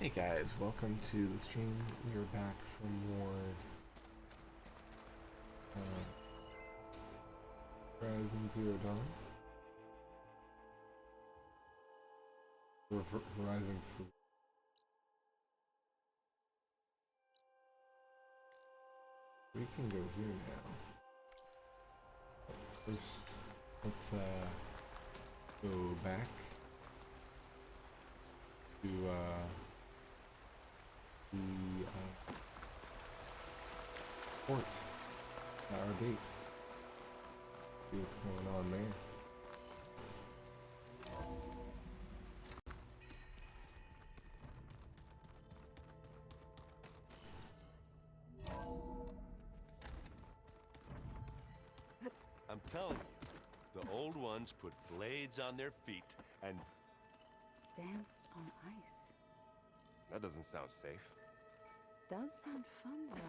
Hey guys, welcome to the stream. We're back for more Horizon Zero Dawn. Or Horizon Food. We can go here now. But first, let's go back to the port at our base. See what's going on there. I'm telling you, the old ones put blades on their feet and... Danced on ice. That doesn't sound safe. Does sound fun, though.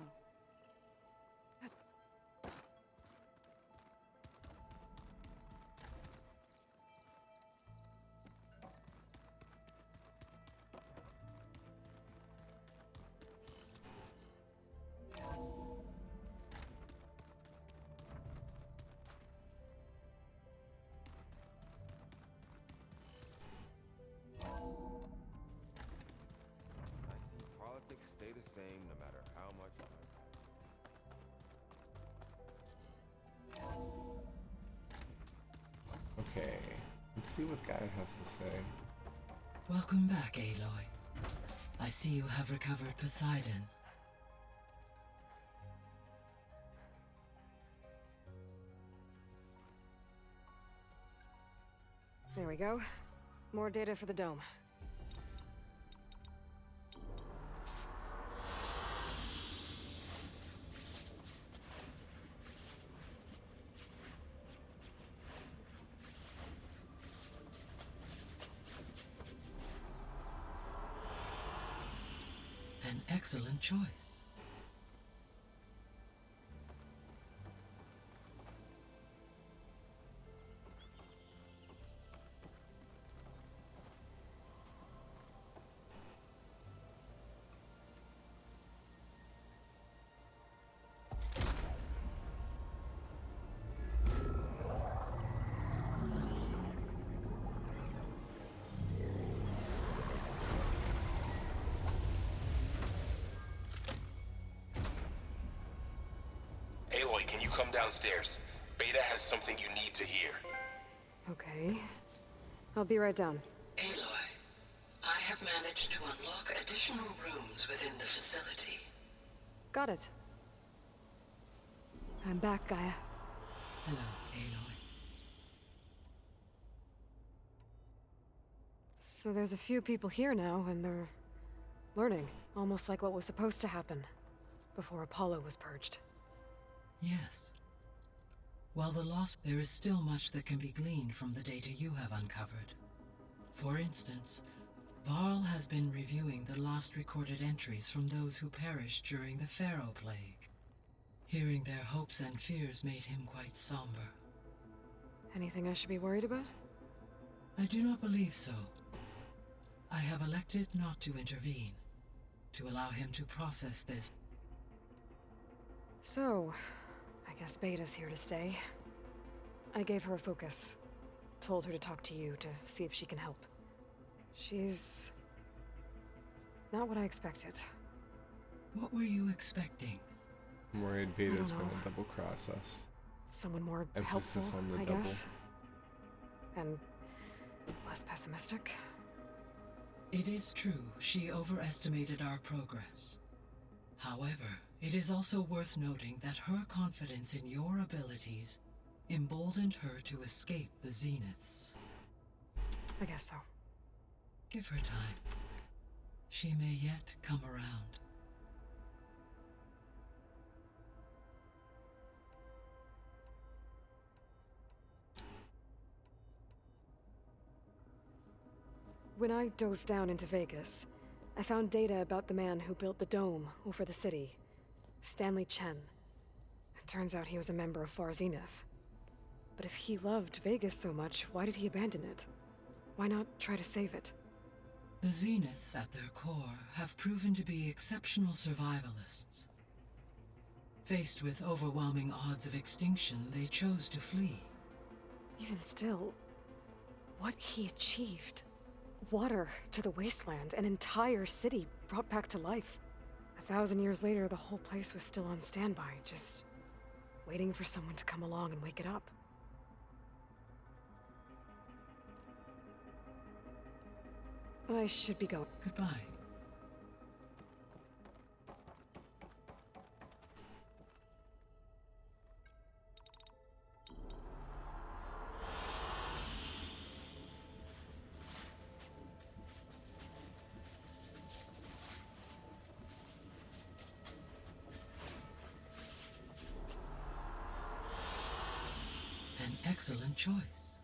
I see politics stay the same no matter how much Okay, let's see what Gaia has to say. Welcome back, Aloy. I see you have recovered Poseidon. There we go. More data for the dome. An excellent choice. Aloy, can you come downstairs? Beta has something you need to hear. Okay. I'll be right down. Aloy, I have managed to unlock additional rooms within the facility. Got it. I'm back, Gaia. Hello, Aloy. So there's a few people here now, and they're learning. Almost like what was supposed to happen before Apollo was purged. Yes. While the lost, there is still much that can be gleaned from the data you have uncovered. For instance, Varl has been reviewing the last recorded entries from those who perished during the Pharaoh Plague. Hearing their hopes and fears made him quite somber. Anything I should be worried about? I do not believe so. I have elected not to intervene, to allow him to process this. So, I guess Beta's here to stay. I gave her a focus. Told her to talk to you to see if she can help. She's not what I expected. What were you expecting? I'm worried Beta's know. gonna double cross us. Someone more Emphasis helpful, on the I double. guess. And less pessimistic. It is true, she overestimated our progress. However, it is also worth noting that her confidence in your abilities emboldened her to escape the Zeniths. I guess so. Give her time. She may yet come around. When I dove down into Vegas, I found data about the man who built the dome over the city, Stanley Chen. It turns out he was a member of Far Zenith. But if he loved Vegas so much, why did he abandon it? Why not try to save it? The Zeniths, at their core, have proven to be exceptional survivalists. Faced with overwhelming odds of extinction, they chose to flee. Even still, what he achieved. Water to the wasteland, an entire city brought back to life. 1,000 years later, the whole place was still on standby, just waiting for someone to come along and wake it up. I should be going. Goodbye. An excellent choice.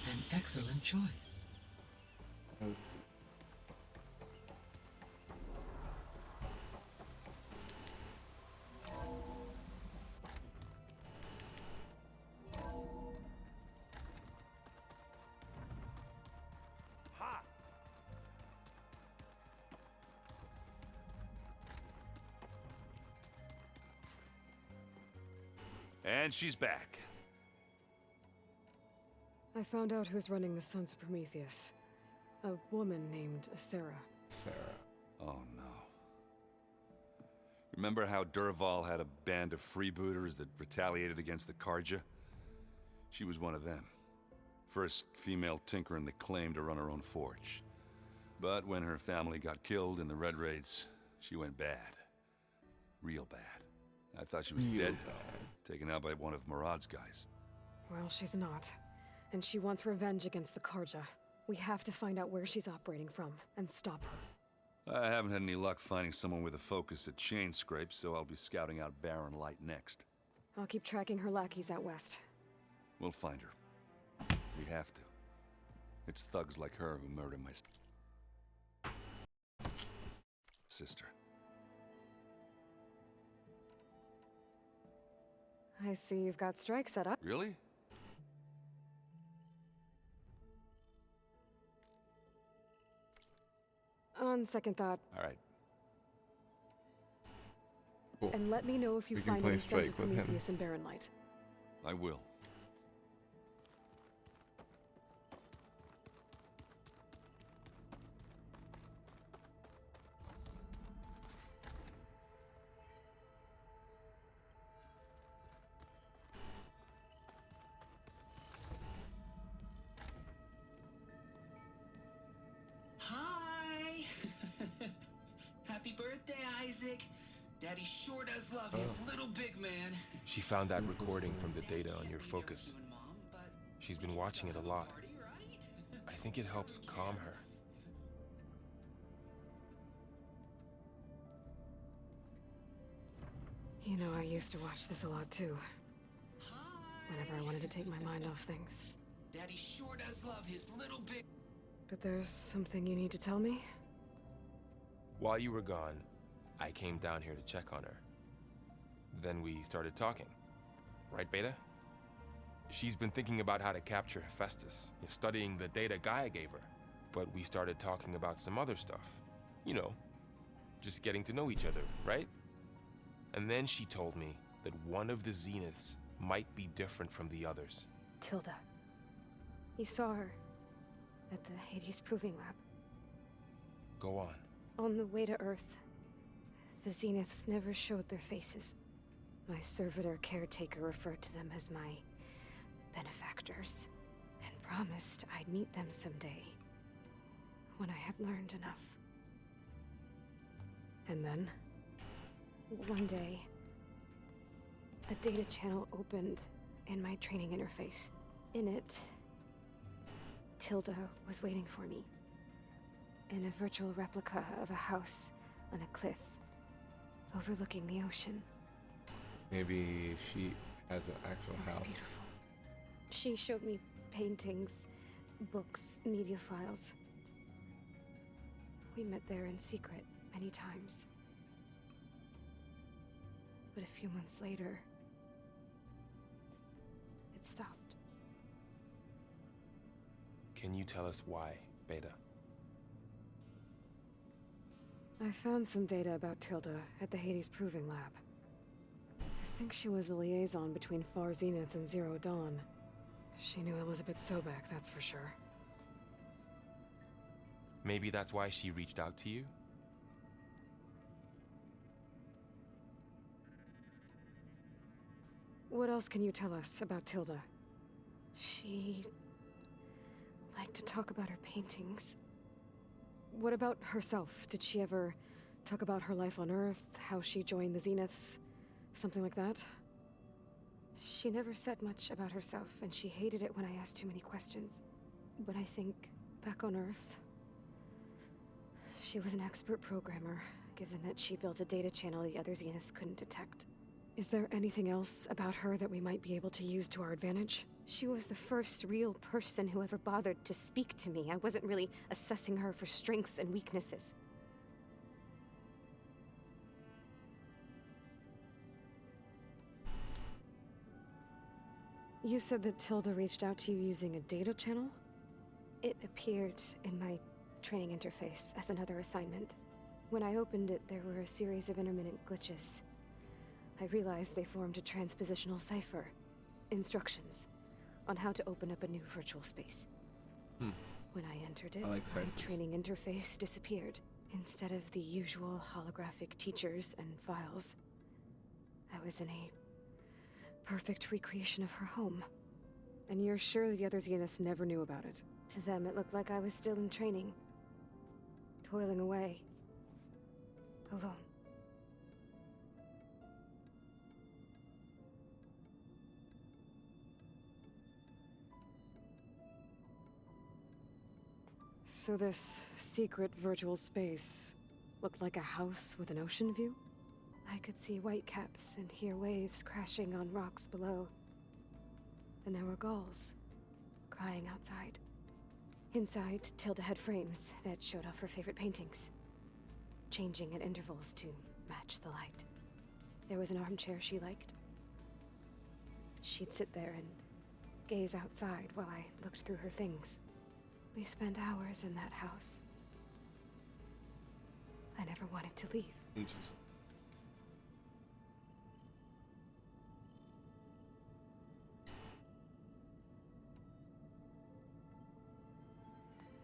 An excellent choice. Let's Ha! And she's back. I found out who's running the Sons of Prometheus. A woman named Sarah. Sarah. Oh no. Remember how Dervahl had a band of freebooters that retaliated against the Carja? She was one of them. First female tinker in the claim to run her own forge. But when her family got killed in the Red Raids, she went bad. Real bad. I thought she was Real dead, bad. taken out by one of Murad's guys. Well, she's not. And she wants revenge against the Carja. We have to find out where she's operating from and stop her. I haven't had any luck finding someone with a focus at chain scrapes, so I'll be scouting out Baron Light next. I'll keep tracking her lackeys out west. We'll find her. We have to. It's thugs like her who murder my sister. I see you've got strike set up. Really? On second thought, All right. Cool. and let me know if you We can find play any Sons of strike with him. Prometheus and Baron Light. I will. Hi! Happy birthday, Isaac! Daddy sure does love his little big man. She found that recording from the data on your focus. You and Mom, but She's been watching it a lot. party, right? I think it helps calm her. You know, I used to watch this a lot too, Hi! whenever I wanted to take my mind off things. Daddy sure does love his little big... But there's something you need to tell me? While you were gone, I came down here to check on her. Then we started talking. Right, Beta? She's been thinking about how to capture Hephaestus, studying the data Gaia gave her. But we started talking about some other stuff. You know, just getting to know each other, right? And then she told me that one of the Zeniths might be different from the others. Tilda. You saw her at the Hades Proving Lab. Go on. On the way to Earth, the Zeniths never showed their faces. My servitor caretaker referred to them as my benefactors, and promised I'd meet them someday, when I had learned enough. And then, one day, a data channel opened in my training interface. In it, Tilda was waiting for me, in a virtual replica of a house on a cliff, overlooking the ocean. Maybe she has an actual It was house. beautiful. She showed me paintings, books, media files. We met there in secret many times. But a few months later, it stopped. Can you tell us why, Beta? I found some data about Tilda at the Hades Proving Lab. I think she was the liaison between Far Zenith and Zero Dawn. She knew Elizabeth Sobek, that's for sure. Maybe that's why she reached out to you? What else can you tell us about Tilda? She liked to talk about her paintings. What about herself? Did she ever talk about her life on Earth, how she joined the Zeniths, something like that? She never said much about herself, and she hated it when I asked too many questions. But I think, back on Earth, she was an expert programmer, given that she built a data channel the other Zeniths couldn't detect. Is there anything else about her that we might be able to use to our advantage? She was the first real person who ever bothered to speak to me. I wasn't really assessing her for strengths and weaknesses. You said that Tilda reached out to you using a data channel? It appeared in my training interface as another assignment. When I opened it, there were a series of intermittent glitches. I realized they formed a transpositional cipher. Instructions on how to open up a new virtual space. When I entered it, I like my ciphers. training interface disappeared. Instead of the usual holographic teachers and files, I was in a perfect recreation of her home. And you're sure the other Zeniths never knew about it? To them, it looked like I was still in training. Toiling away. Alone. So this secret virtual space looked like a house with an ocean view? I could see whitecaps and hear waves crashing on rocks below. And there were gulls crying outside. Inside, Tilda had frames that showed off her favorite paintings, changing at intervals to match the light. There was an armchair she liked. She'd sit there and gaze outside while I looked through her things. We spent hours in that house. I never wanted to leave. Interesting.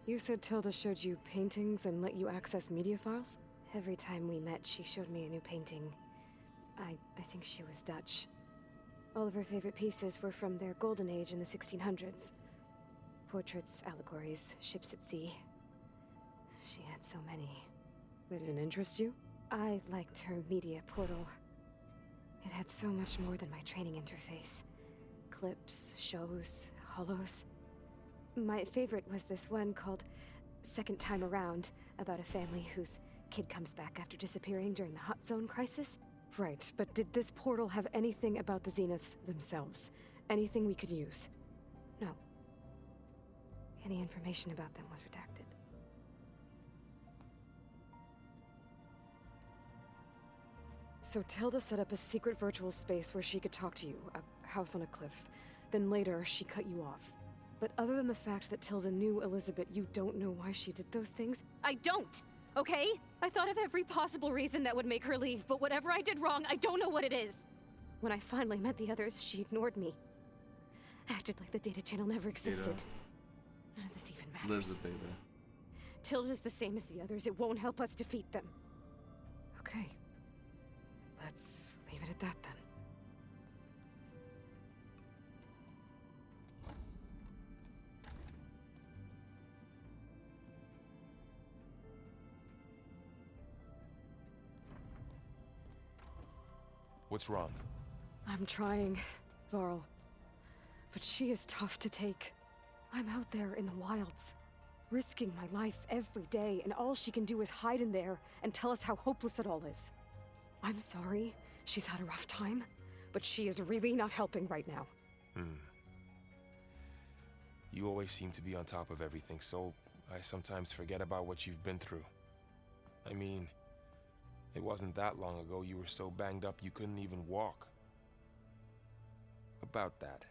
You said Tilda showed you paintings and let you access media files? Every time we met, she showed me a new painting. I think she was Dutch. All of her favorite pieces were from their golden age in the 1600s. Portraits, allegories, ships at sea. She had so many. They didn't interest you? I liked her media portal. It had so much more than my training interface. Clips, shows, holos. My favorite was this one called Second Time Around, about a family whose kid comes back after disappearing during the Hot Zone crisis. Right, but did this portal have anything about the Zeniths themselves? Anything we could use? No. Any information about them was redacted. So Tilda set up a secret virtual space where she could talk to you, a house on a cliff. Then later, she cut you off. But other than the fact that Tilda knew Elizabeth, you don't know why she did those things? I don't! okay? I thought of every possible reason that would make her leave, but whatever I did wrong, I don't know what it is. When I finally met the others, she ignored me. Acted like the data channel never existed. None of this even matters. Lives with Beta. Tilda's the same as the others. It won't help us defeat them. Okay. Let's leave it at that then. What's wrong? I'm trying, Varl. But she is tough to take. I'm out there in the wilds, risking my life every day, and all she can do is hide in there and tell us how hopeless it all is. I'm sorry she's had a rough time, but she is really not helping right now. You always seem to be on top of everything, so I sometimes forget about what you've been through. I mean, it wasn't that long ago you were so banged up you couldn't even walk. About that.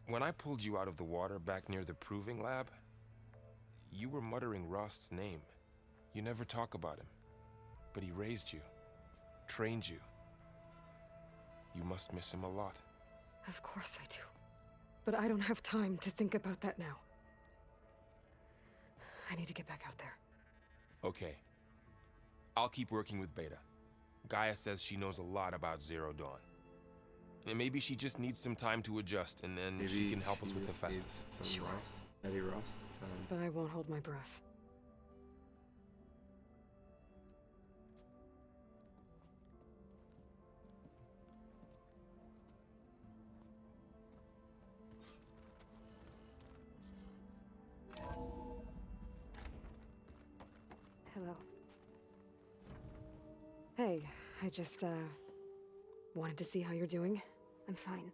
When I pulled you out of the water back near the proving lab, you were muttering Rost's name. You never talk about him. But he raised you, trained you. You must miss him a lot. Of course I do. But I don't have time to think about that now. I need to get back out there. Okay. I'll keep working with Beta. Gaia says she knows a lot about Zero Dawn. And maybe she just needs some time to adjust, and then Maybe she can help us she with just Hephaestus. needs some Sure. Rost, Eddie Rost time. But I won't hold my breath. Hello. Hey, I just, wanted to see how you're doing. I'm fine.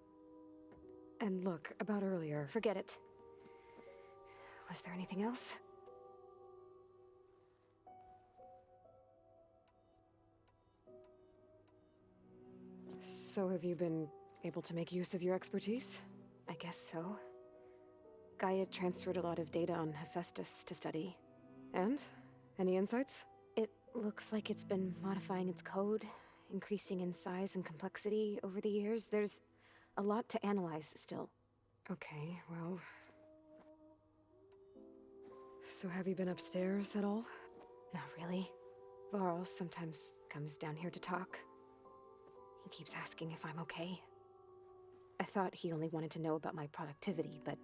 And look, about earlier. Forget it. Was there anything else? So have you been able to make use of your expertise? I guess so. Gaia transferred a lot of data on Hephaestus to study. And? Any insights? It looks like it's been modifying its code, increasing in size and complexity over the years. There's a lot to analyze still. Okay, well... So have you been upstairs at all? Not really. Varl sometimes comes down here to talk. He keeps asking if I'm okay. I thought he only wanted to know about my productivity, but...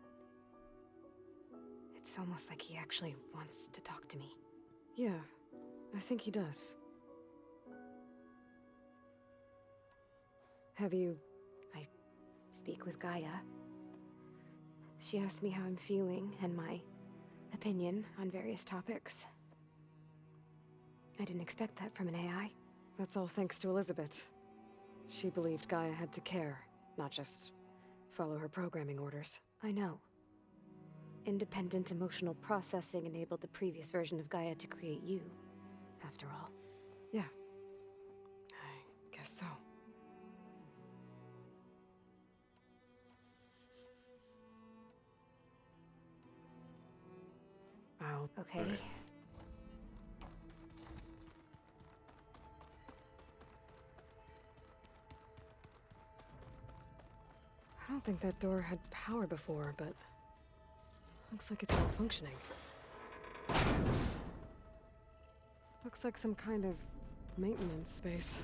it's almost like he actually wants to talk to me. Yeah, I think he does. Have you... I speak with Gaia. She asked me how I'm feeling and my opinion on various topics. I didn't expect that from an AI. That's all thanks to Elizabeth. She believed Gaia had to care, not just follow her programming orders. I know. Independent emotional processing enabled the previous version of Gaia to create you, after all. Yeah. I guess so. Okay. Right. I don't think that door had power before, but... looks like it's malfunctioning. Looks like some kind of maintenance space.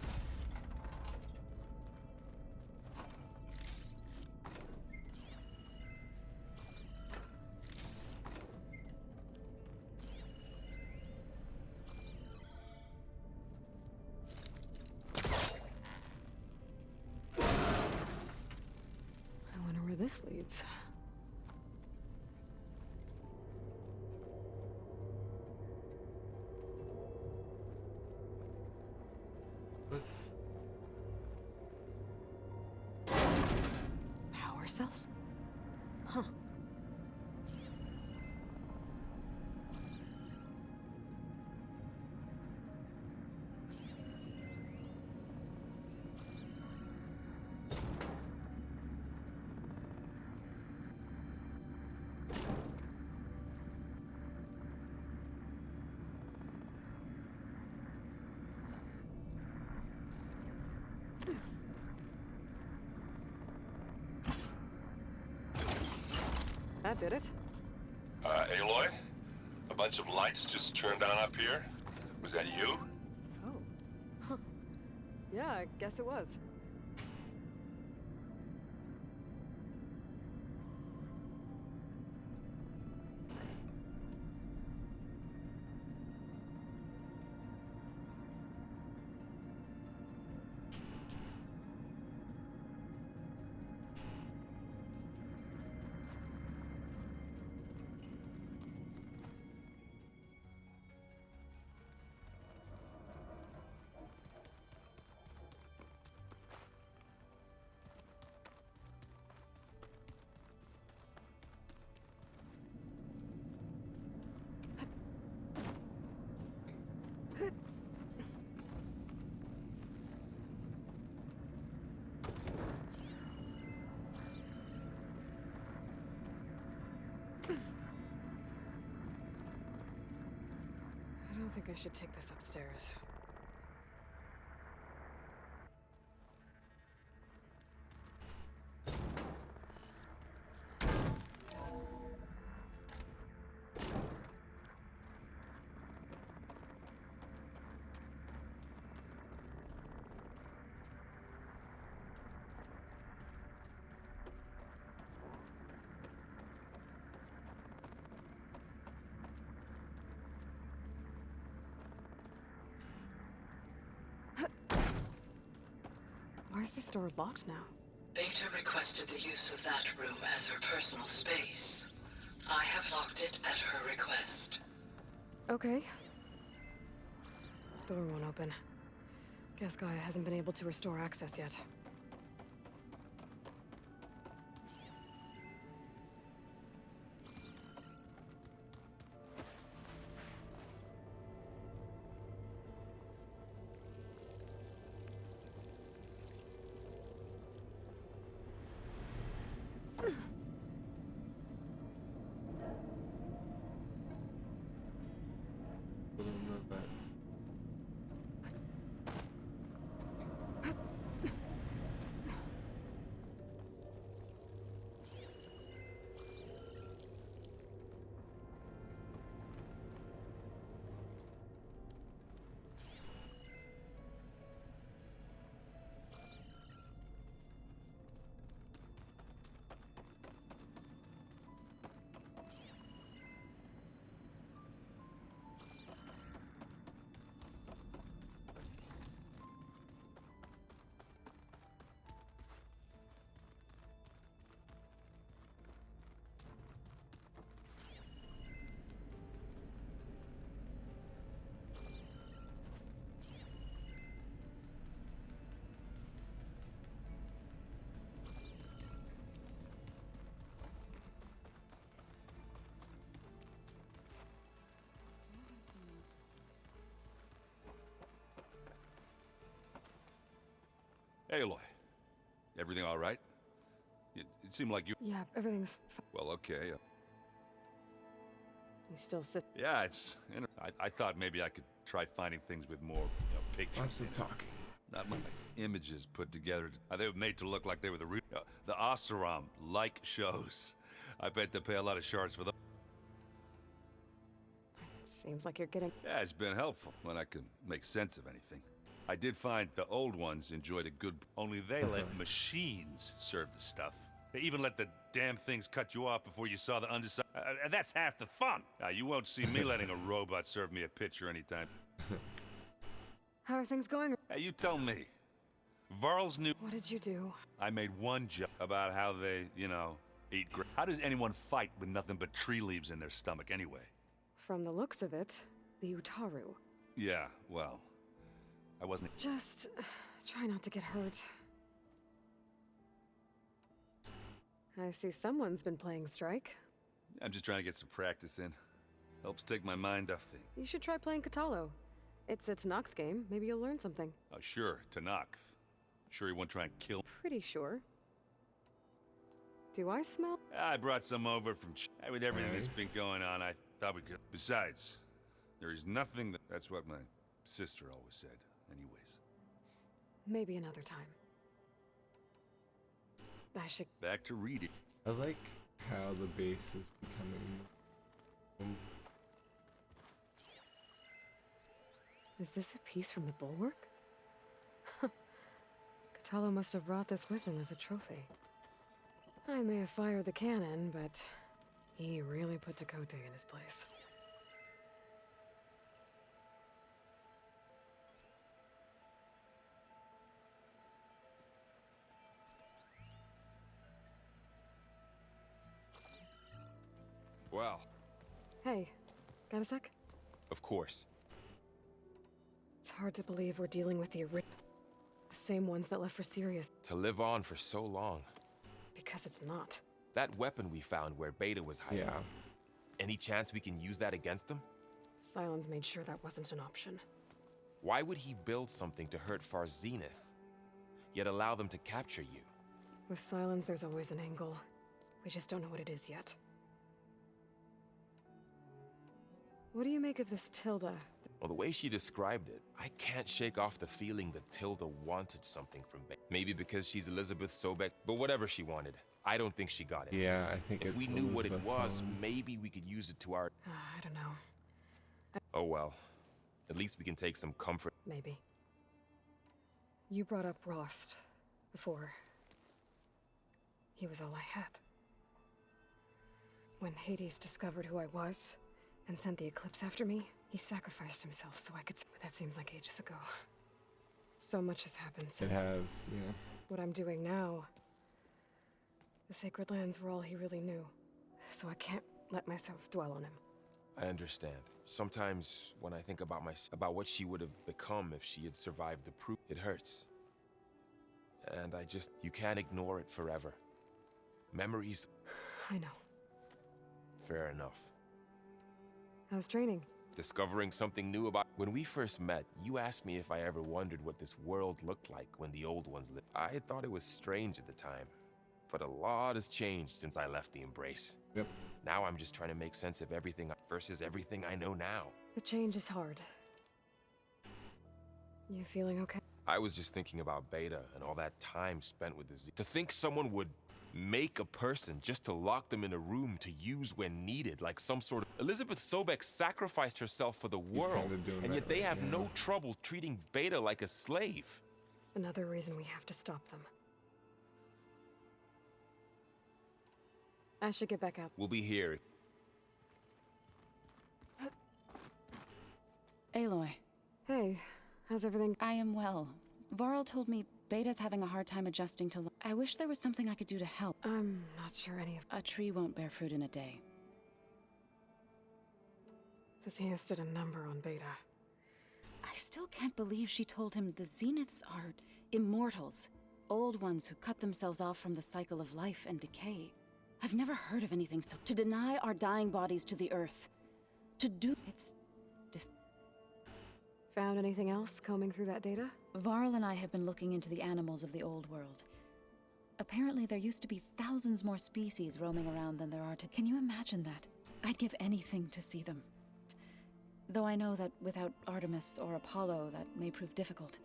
I wonder where this leads. Let's... Power cells? Huh. that did it. Aloy? A bunch of lights just turned on up here? Was that you? Oh. Huh. Yeah, I guess it was. I don't think I should take this upstairs. Why is this door locked now? Beta requested the use of that room as her personal space. I have locked it at her request. Okay. Door won't open. Guess Gaia hasn't been able to restore access yet. Aloy, everything all right? It seemed like you... Yeah, everything's Well, okay. You still sit. Yeah, it's... I thought maybe I could try finding things with more, pictures. Lots of talking. Not my images put together. They were made to look like they were the real... the Oseram-like shows. I bet they pay a lot of shards for them. Seems like you're getting... Yeah, it's been helpful when I could make sense of anything. I did find the old ones enjoyed a good... Only they let machines serve the stuff. They even let the damn things cut you off before you saw the underside. And that's half the fun. Now, you won't see me letting a robot serve me a picture anytime. How are things going? Hey, you tell me. Varl's new... What did you do? I made one joke about how they, eat How does anyone fight with nothing but tree leaves in their stomach anyway? From the looks of it, the Utaru. Yeah, well... I wasn't... Just try not to get hurt. I see someone's been playing Strike. I'm just trying to get some practice in. Helps take my mind off things. You should try playing Katalo. It's a Tenakth game. Maybe you'll learn something. Oh, sure, Tenakth. Sure you won't try and kill... Pretty sure. Do I smell? I brought some over from... With everything that's been going on, I thought we could... Besides, there is nothing that... That's what my sister always said. Anyways. Maybe another time. I should... Back to reading. I like how the base is becoming. Is this a piece from the bulwark? Katalo must have brought this with him as a trophy. I may have fired the cannon, but he really put Tekotteh in his place. Well, Hey, got a sec? of course. It's hard to believe we're dealing with the same ones that left for Sirius, To live on for so long. because it's not. That weapon we found where Beta was hiding. Yeah. Any chance we can use that against them? Sylens made sure that wasn't an option. Why would he build something to hurt Far Zenith, yet allow them to capture you? With Sylens, there's always an angle. We just don't know what it is yet. What do you make of this Tilda? Well, the way she described it, I can't shake off the feeling that Tilda wanted something from Beta. Maybe because she's Elizabeth Sobek, but whatever she wanted, I don't think she got it. Yeah, I think If it's we knew what it Elizabeth was, Helen. maybe we could use it to our... I don't know. Oh well. At least we can take some comfort. Maybe. You brought up Rost before. He was all I had. When Hades discovered who I was and sent the Eclipse after me, he sacrificed himself so I could... But that seems like ages ago. So much has happened It since. has, yeah. What I'm doing now... The Sacred Lands were all he really knew. So I can't let myself dwell on him. I understand. Sometimes when I think about about what she would have become if she had survived the proof, it hurts. And you can't ignore it forever. Memories, I know. fair enough. How's training? Discovering something new about... When we first met, you asked me if I ever wondered what this world looked like when the old ones lived. I thought it was strange at the time. But a lot has changed since I left the Embrace. Yep. Now I'm just trying to make sense of everything versus everything I know now. The change is hard. You feeling okay? I was just thinking about Beta and all that time spent with the Z. To think someone would make a person just to lock them in a room to use when needed, like some sort of... Elizabeth Sobek sacrificed herself for the world, kinda doing and that yet they right have now. no trouble treating Beta like a slave. Another reason we have to stop them. I should get back out. We'll be here. Aloy, Hey, how's everything? I am well. Varl told me Beta's having a hard time adjusting to I wish there was something I could do to help. I'm not sure any of... A tree won't bear fruit in a day. The Zeniths did a number on Beta. I still can't believe she told him the Zeniths are immortals. Old ones who cut themselves off from the cycle of life and decay. I've never heard of anything so... To deny our dying bodies to the Earth. To do... It's... Found anything else combing through that data? Varl and I have been looking into the animals of the old world. Apparently there used to be thousands more species roaming around than there are today. Can you imagine that? I'd give anything to see them. Though I know that without Artemis or Apollo, that may prove difficult.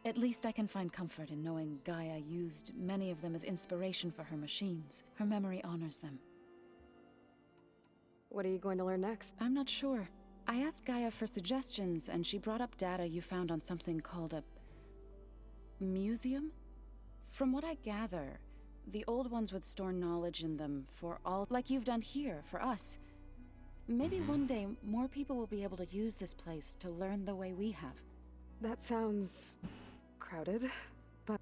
At least I can find comfort in knowing Gaia used many of them as inspiration for her machines. Her memory honors them. What are you going to learn next? I'm not sure. I asked Gaia for suggestions, and she brought up data you found on something called a... museum? From what I gather, the old ones would store knowledge in them for all... like you've done here, for us. Maybe one day, more people will be able to use this place to learn the way we have. That sounds... crowded, but...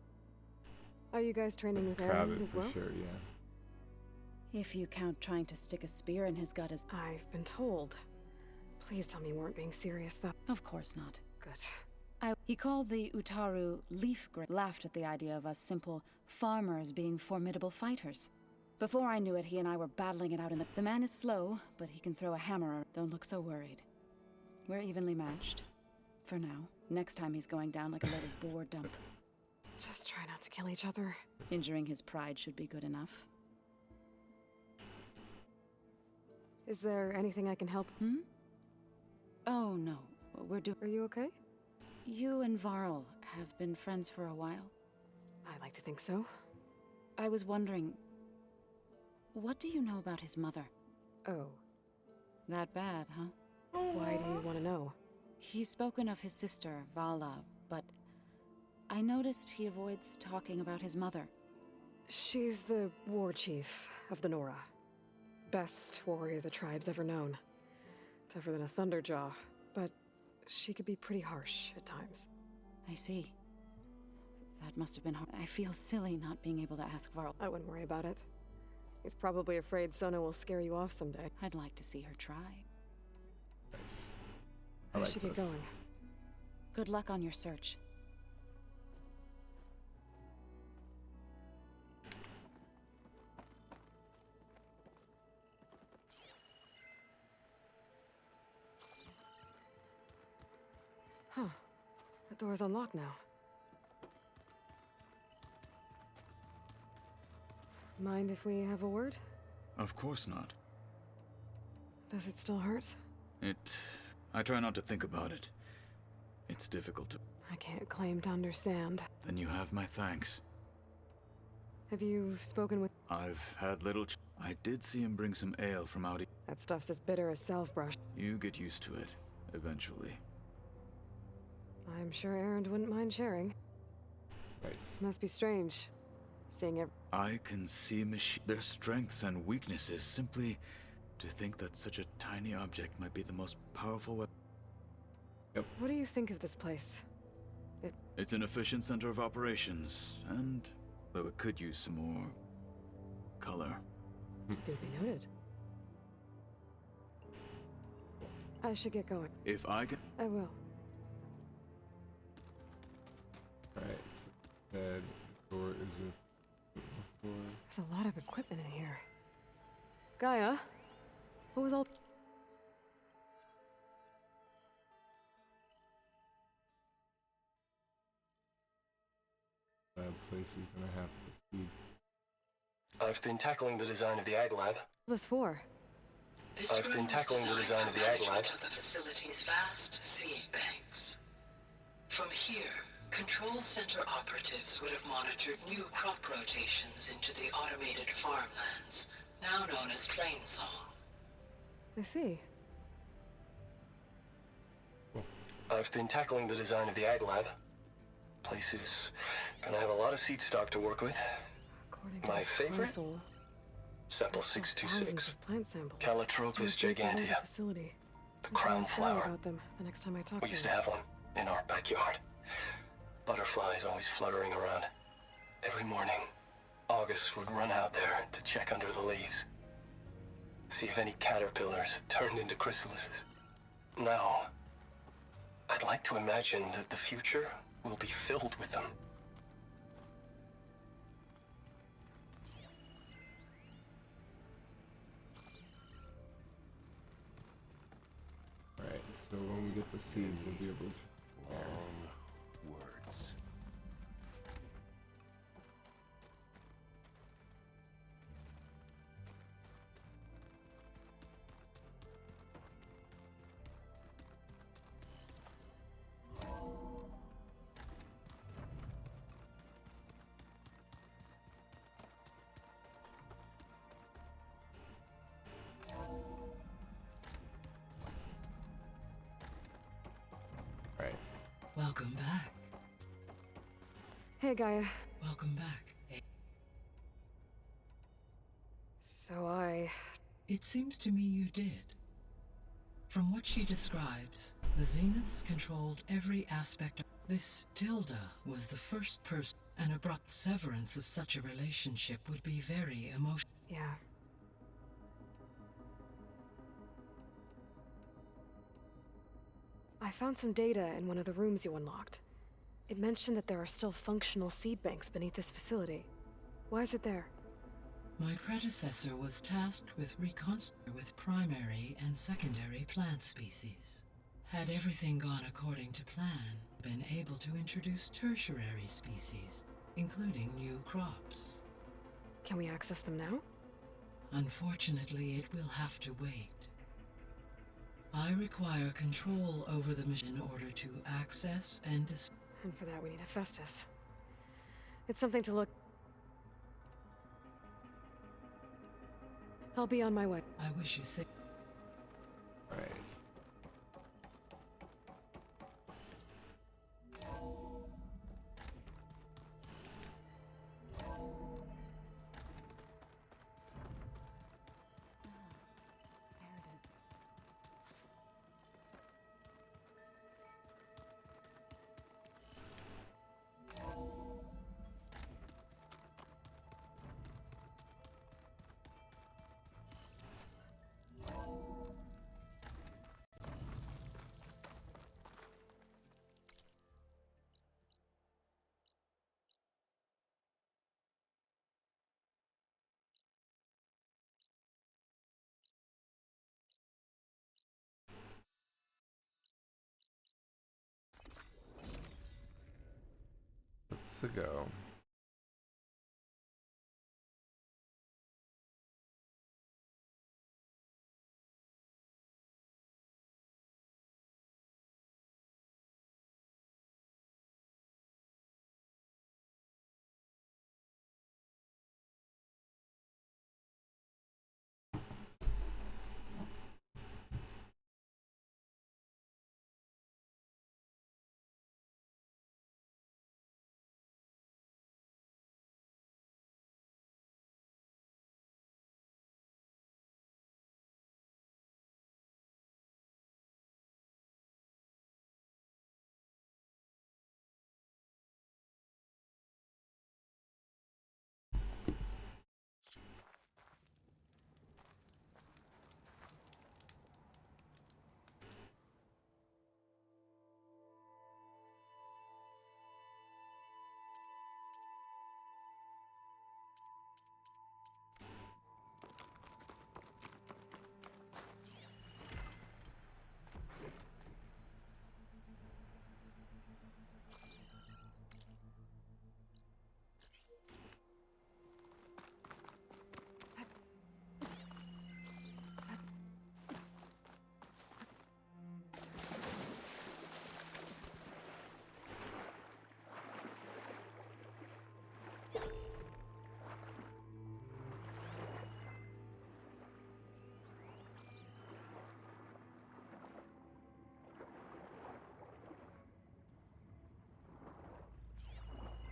Are you guys training with Aaron Crowded as for well? sure, yeah. If you count trying to stick a spear in his gut as... I've been told. Please tell me you weren't being serious, though. Of course not. Good. He called the Utaru leaf grip, laughed at the idea of us simple farmers being formidable fighters. Before I knew it, he and I were battling it out in the... The man is slow, but he can throw a hammer. Don't look so worried. We're evenly matched. For now. Next time he's going down like a little boar dump. Just try not to kill each other. Injuring his pride should be good enough. Is there anything I can help? Oh, no. We're doing... Are you okay? You and Varl have been friends for a while. I like to think so. I was wondering... What do you know about his mother? Oh, That bad, huh? why do you want to know? He's spoken of his sister, Vala, but I noticed he avoids talking about his mother. She's the war chief of the Nora. Best warrior the tribe's ever known. Tougher than a Thunderjaw, but she could be pretty harsh at times. I see. That must have been hard. I feel silly not being able to ask Varl. I wouldn't worry about it. He's probably afraid Sona will scare you off someday. I'd like to see her try. Nice. I like should get this. going. Good luck on your search. Huh. The door's unlocked now. Mind if we have a word? Of course not. Does it still hurt? I try not to think about it. It's difficult to... I can't claim to understand. Then you have my thanks. Have you spoken with... I've had I did see him bring some ale from out... That stuff's as bitter as self-brush. You get used to it, eventually. I'm sure Erend wouldn't mind sharing. Nice. Must be strange, seeing it. I can see their strengths and weaknesses. Simply to think that such a tiny object might be the most powerful weapon. What do you think of this place? It's an efficient center of operations, and though it could use some more color. Duly noted. I should get going. If I can... I will. Alright, so that door is a... There's a lot of equipment in here. Gaia, what was all... That place is gonna have to see. I've been tackling the design of the Ag Lab. This for? I've been tackling the design of the Ag Lab. Of the facility's vast seed banks. From here, Control Center operatives would have monitored new crop rotations into the automated farmlands, now known as Plainsong. I see. I've been tackling the design of the Ag Lab. Place is gonna have a lot of seed stock to work with. According to My this favorite? console, Sample thousands 626. of plant samples. Calotropis Stored deep below the gigantea. facility. The I'm trying crown to tell flower. about them the next time I talk We to used you. to have one in our backyard. Butterflies always fluttering around. Every morning, August would run out there to check under the leaves. See if any caterpillars had turned into chrysalises. Now, I'd like to imagine that the future will be filled with them. Alright, so when we get the seeds, we'll be able to... Words. Right. Welcome back. Hey, Gaia. Welcome back. So I... It seems to me you did. From what she describes, the Zeniths controlled every aspect of this. Tilda was the first person. An abrupt severance of such a relationship would be very emotional. Yeah. I found some data in one of the rooms you unlocked. It mentioned that there are still functional seed banks beneath this facility. Why is it there? My predecessor was tasked with with primary and secondary plant species. Had everything gone according to plan, been able to introduce tertiary species, including new crops. Can we access them now? Unfortunately, it will have to wait. I require control over the machine in order to access and And for that we need Hephaestus. It's something to look... I'll be on my way. I wish you safe. Alright. Let's go.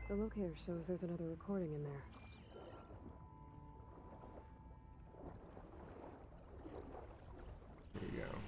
The locator shows there's another recording in there. Here you go.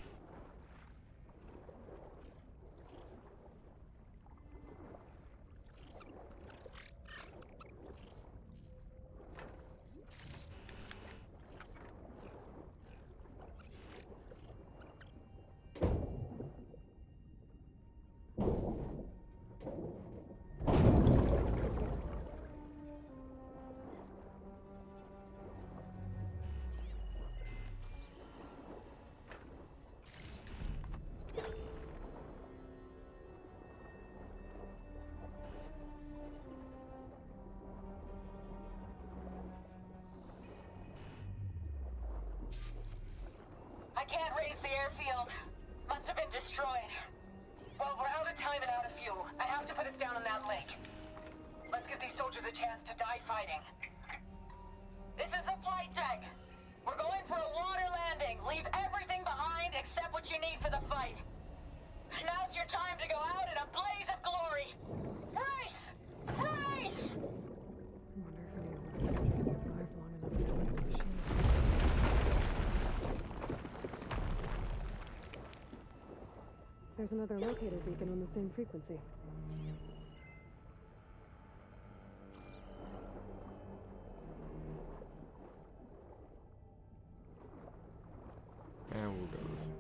I can't raise the airfield. Must have been destroyed. Well, we're out of time and out of fuel. I have to put us down on that lake. Let's give these soldiers a chance to die fighting. This is the flight deck. We're going for a water landing. Leave everything behind except what you need for the fight. Now's your time to go out in a blaze of glory. Race! Race! I wonder if any of those soldiers survived long enough to fight the machine. There's another locator beacon on the same frequency. And we'll go this way.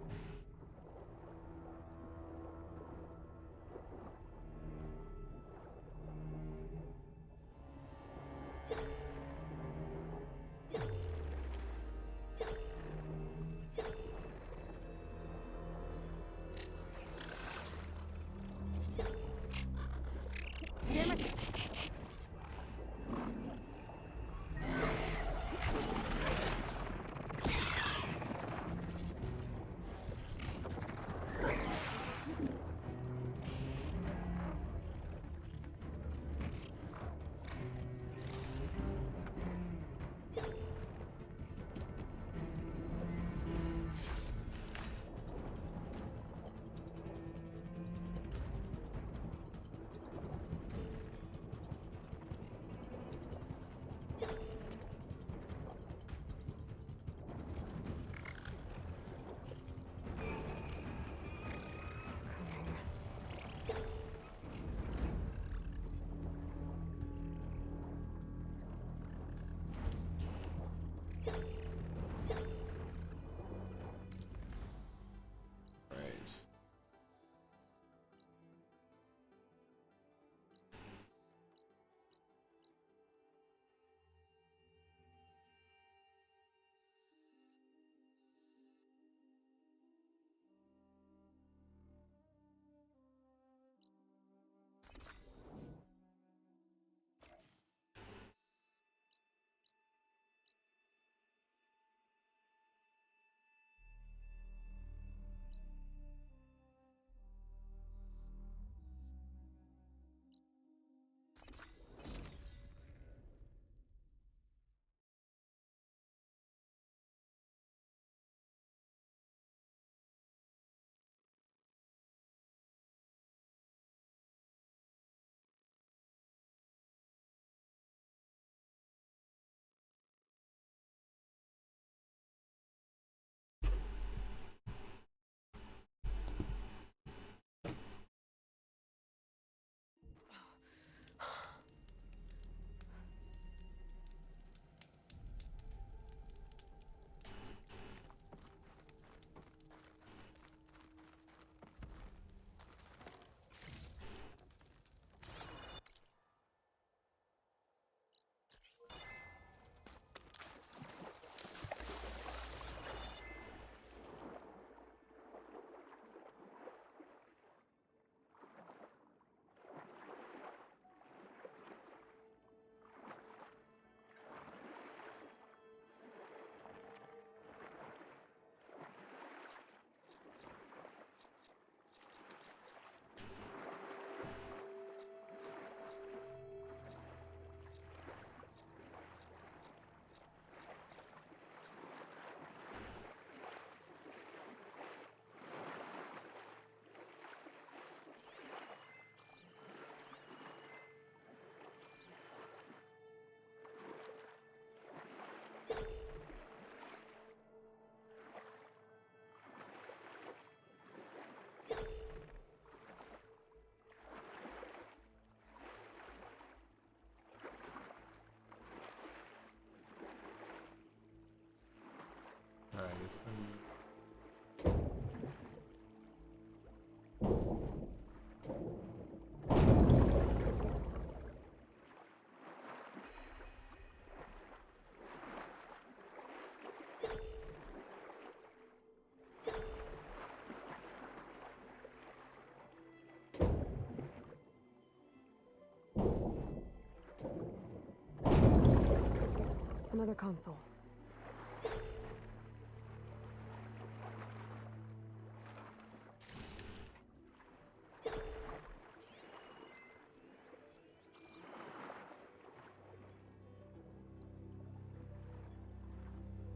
Another console.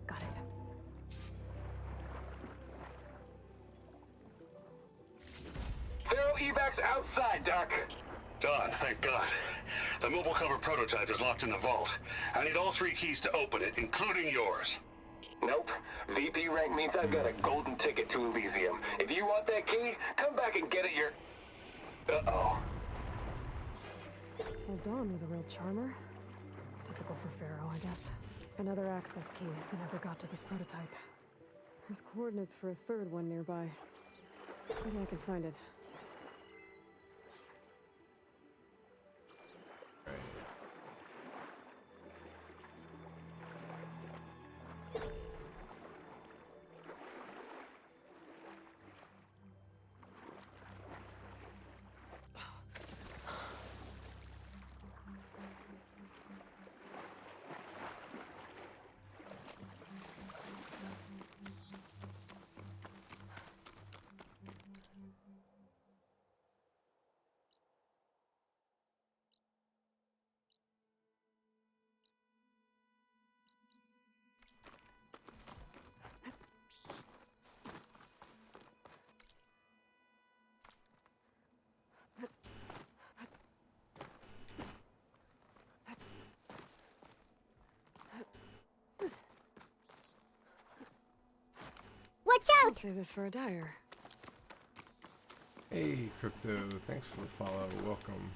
Got it. They're evacs outside, Doc. Done, thank God. The mobile cover prototype is locked in the vault. I need all 3 keys to open it, including yours. Nope. VP rank means I've got a golden ticket to Elysium. If you want that key, come back and get it your... Uh-oh. Well, Dawn was a real charmer. It's typical for Pharaoh, I guess. Another access key that never got to this prototype. There's coordinates for a third one nearby. Maybe I can find it. Watch out! I'll save this for a dyer. Hey, Crypto, thanks for the follow. Welcome.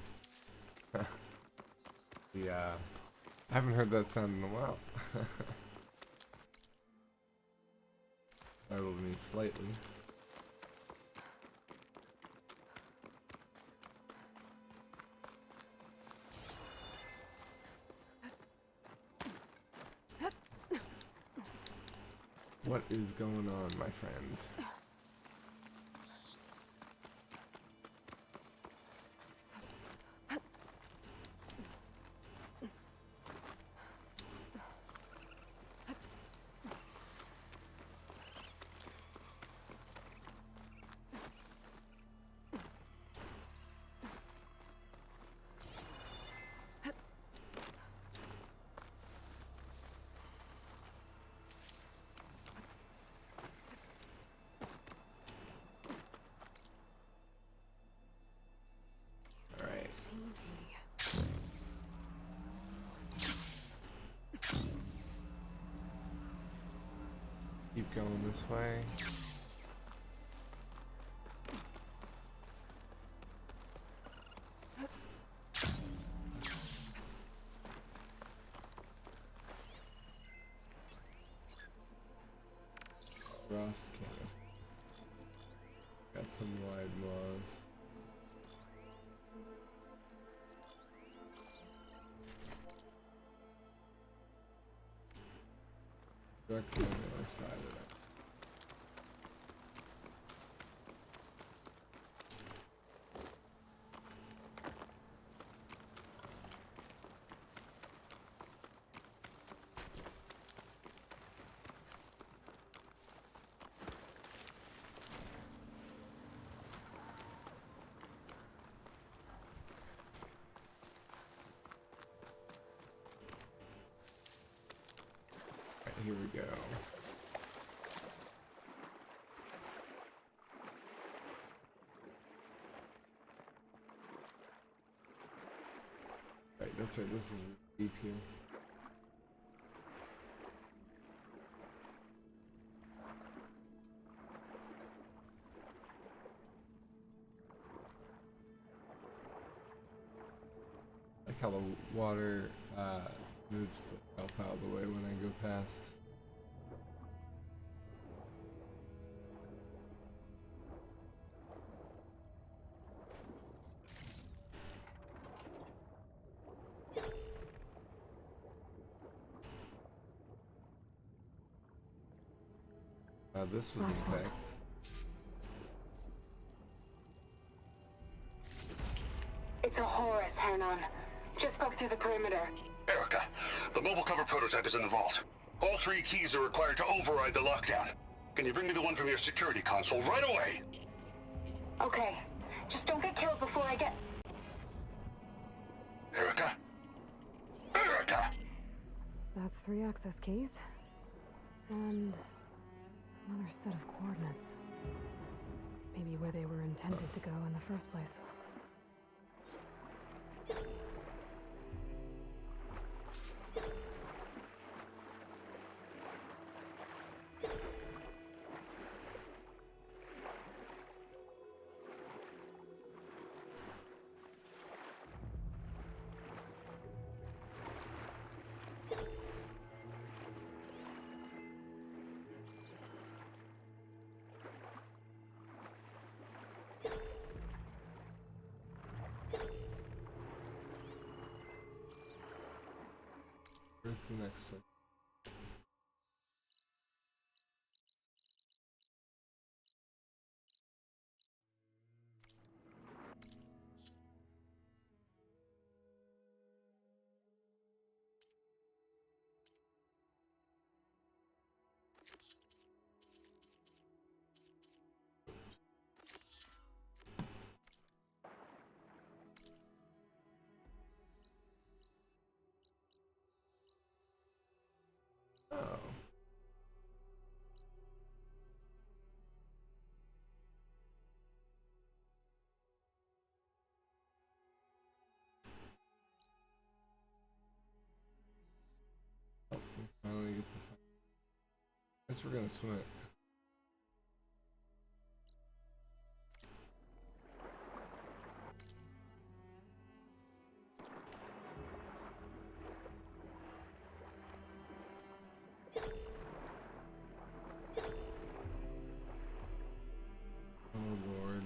Yeah, I haven't heard that sound in a while. Startled me slightly. What is going on, my friend? Keep going this way. Frost canvas. Got some wide moss. Directly on the other side of it. Here we go. Right, that's right, this is deep here. Like how the water moves up out of the way when I go past. This was impact. It's a Horus, Hernon. Just broke through the perimeter. Erica, Erica, the mobile cover prototype is in the vault. All 3 keys are required to override the lockdown. Can you bring me the one from your security console right away? Okay. Just don't get killed before I get... Erica? Erica! That's 3 access keys. And another set of coordinates. Maybe where they were intended to go in the first place. Where's the next place? Oh. We finally get to find. Guess we're gonna swim it. Oh Lord.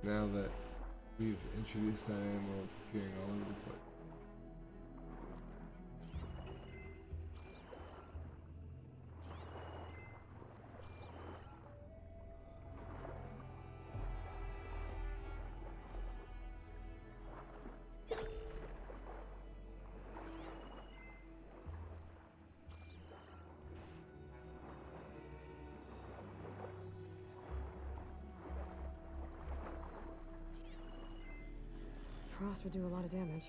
Now that we've introduced that animal, it's appearing all over the place. Frost would do a lot of damage.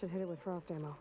should hit it with frost ammo.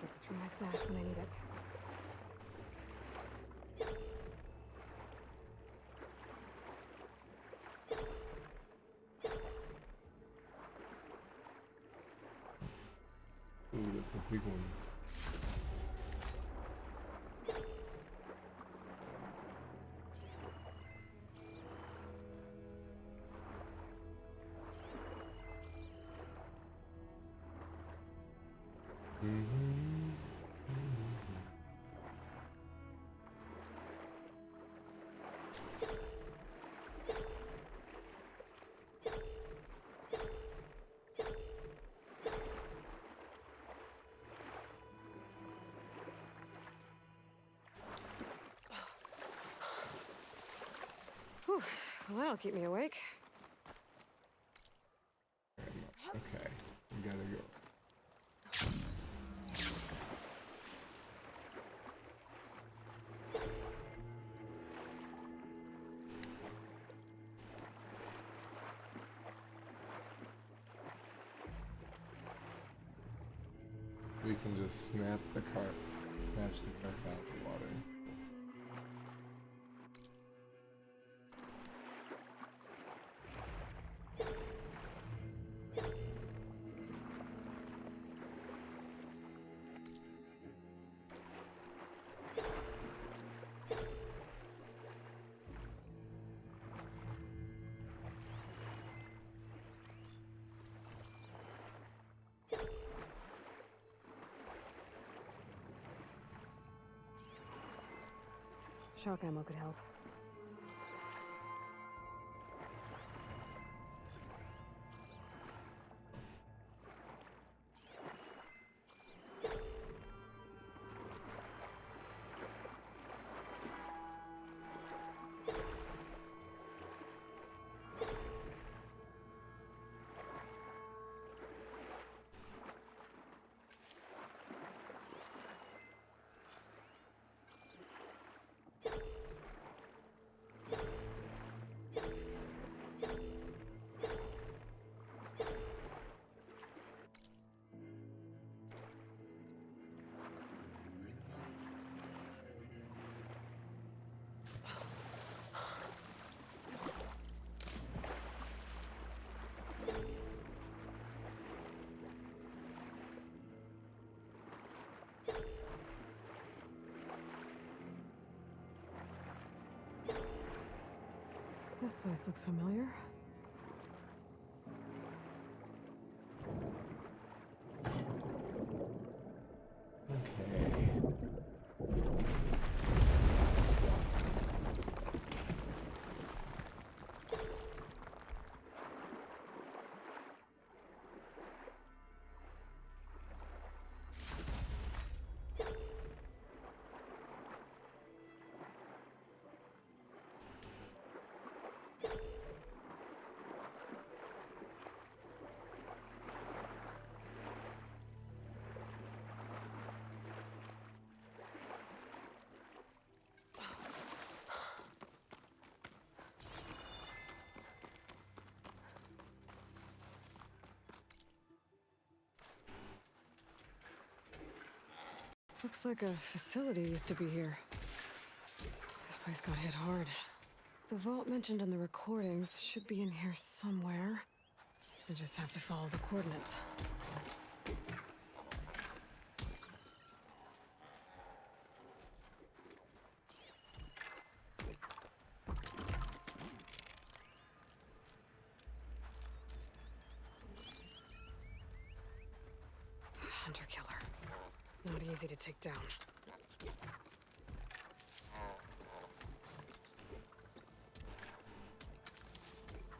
It's from my stash when I need it. Ooh, that's a big one. Whew. Well, that'll keep me awake. Okay, we gotta go. We can just snatch the cart out of the water. Shock ammo could help. This place looks familiar. Okay. Looks like a facility used to be here. This place got hit hard. The vault mentioned in the recordings should be in here somewhere. I just have to follow the coordinates. Hunter killer. Not easy to take down.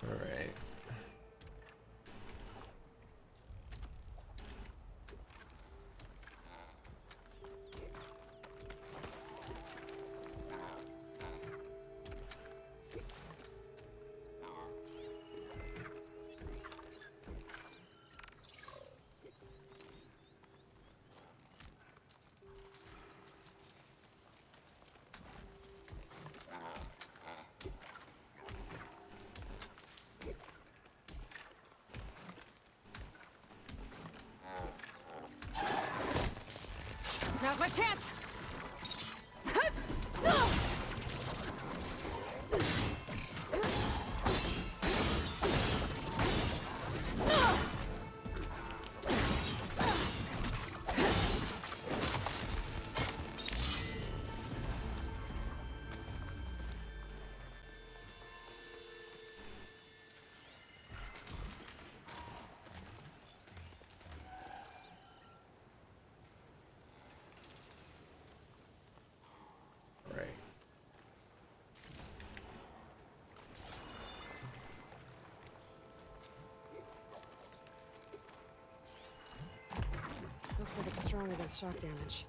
All right. Now's my chance! Right. Looks like it's strong against shock damage.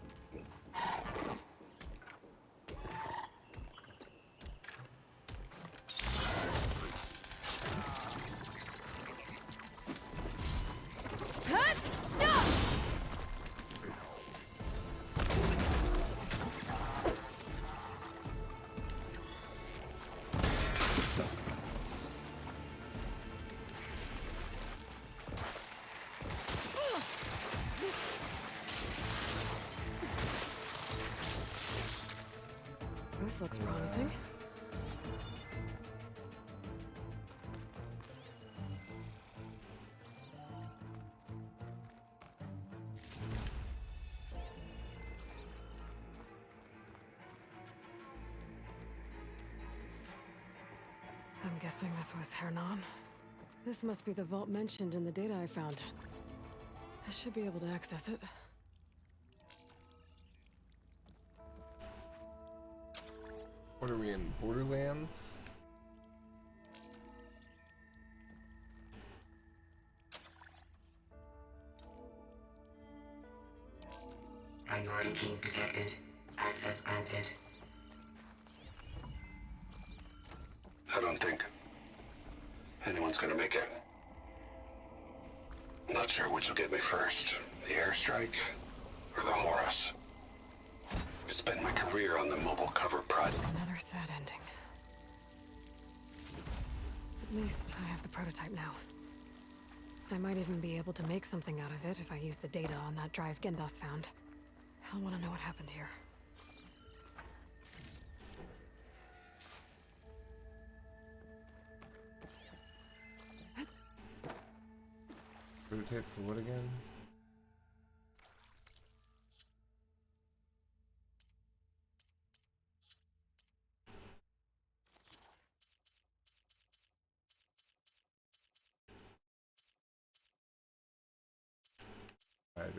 This looks promising. I'm guessing this was Hernan. This must be the vault mentioned in the data I found. I should be able to access it. What are we in? Borderlands? Priority keys detected. Access granted. I don't think anyone's gonna make it. Not sure which will get me first, the airstrike or the Horus. I spent my career on the mobile cover project. Another sad ending. At least I have the prototype now. I might even be able to make something out of it if I use the data on that drive Gendas found. I'll want to know what happened here. Prototype for what again? Right.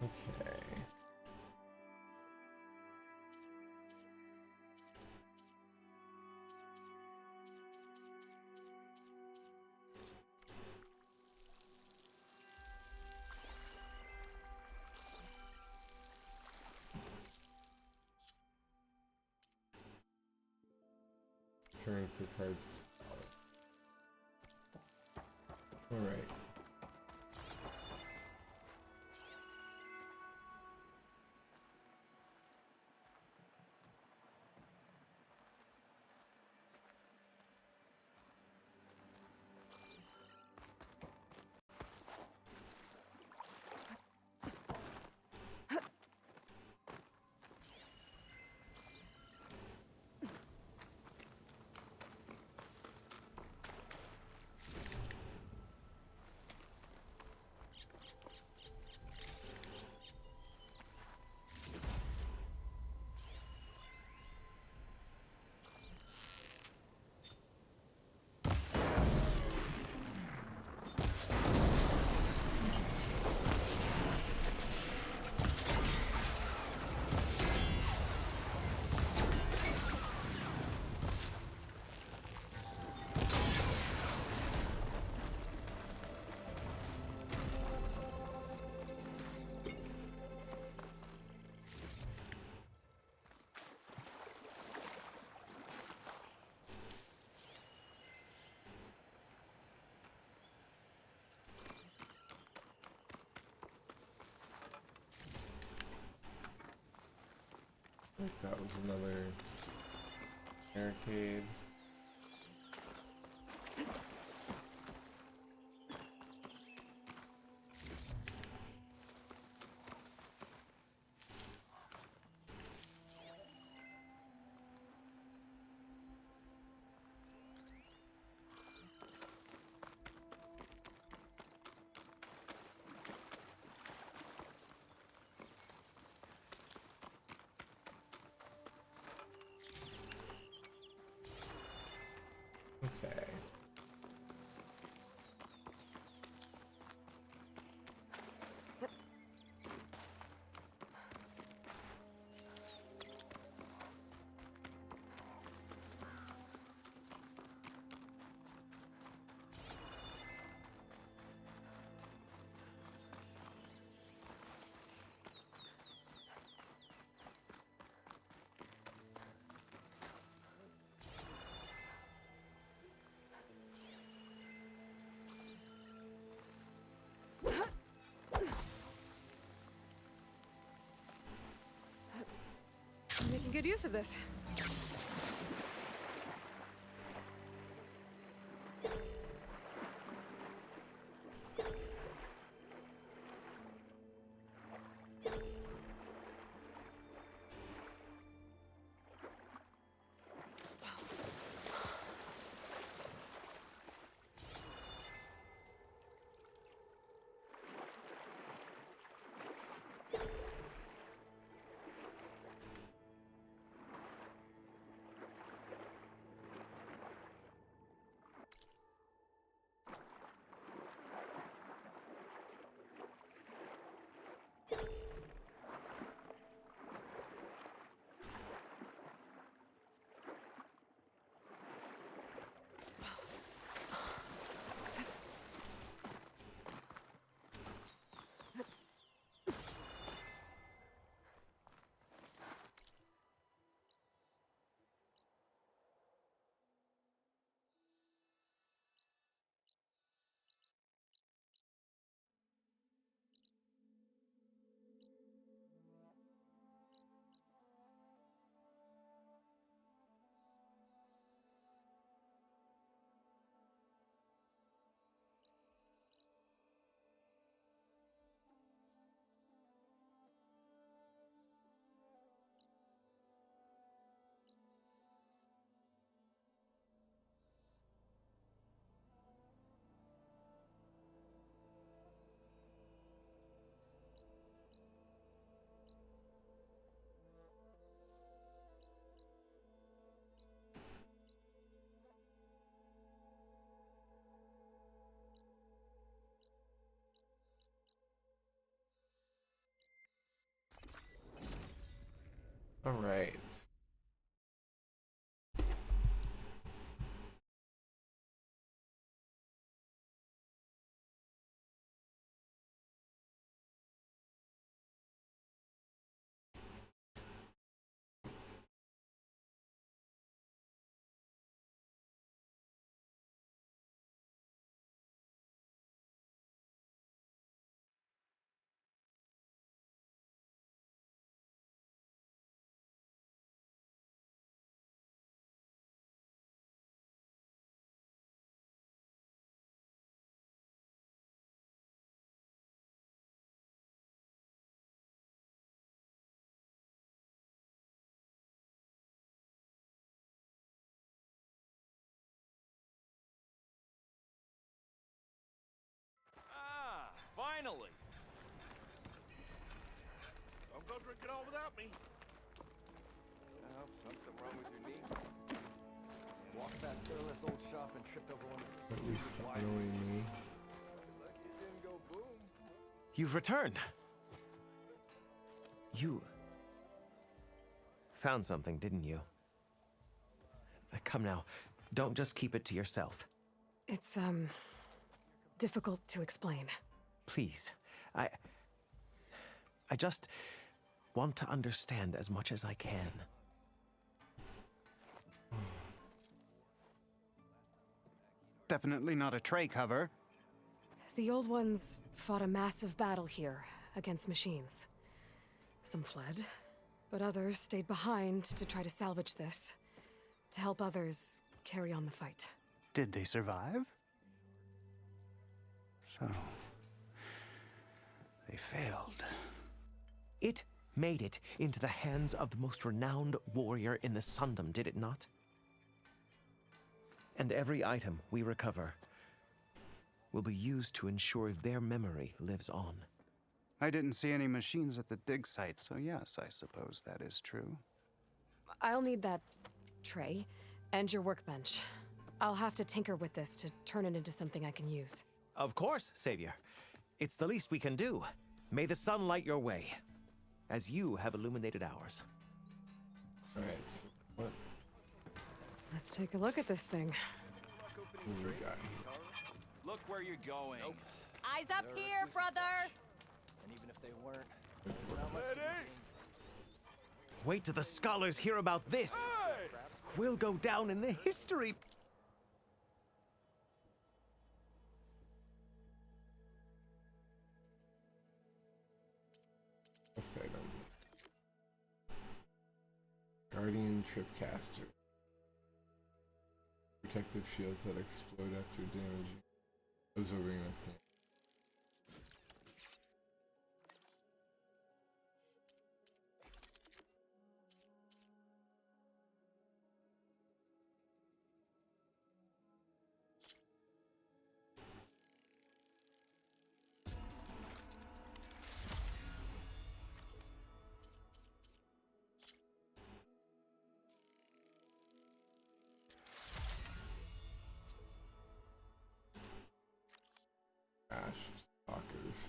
Okay. Turn to cards. All right. I think that was another barricade. Okay. I'm making good use of this. All right. Finally! Don't go drink it all without me. Oh, something wrong with your knee. Walked that careless old shop and tripped over one of the At least finally me. Lucky it didn't go boom. You've returned. You found something, didn't you? Come now, don't just keep it to yourself. It's, difficult to explain. Please, I just want to understand as much as I can. Definitely not a tray cover. The Old Ones fought a massive battle here against machines. Some fled, but others stayed behind to try to salvage this, to help others carry on the fight. Did they survive? So, they failed. It made it into the hands of the most renowned warrior in the Sundom, did it not? And every item we recover will be used to ensure their memory lives on. I didn't see any machines at the dig site, so yes, I suppose that is true. I'll need that tray and your workbench. I'll have to tinker with this to turn it into something I can use. Of course, Savior. It's the least we can do. May the sun light your way, as you have illuminated ours. All right. So what? Let's take a look at this thing. What do we got here? Look where you're going. Nope. Eyes up here, brother! And even if they weren't, Let's not much to gain. Wait till the scholars hear about this. We'll go down in the history. First item. Guardian Tripcaster. Protective shields that explode after damaging. Absorbing nothing. Ash stalkers.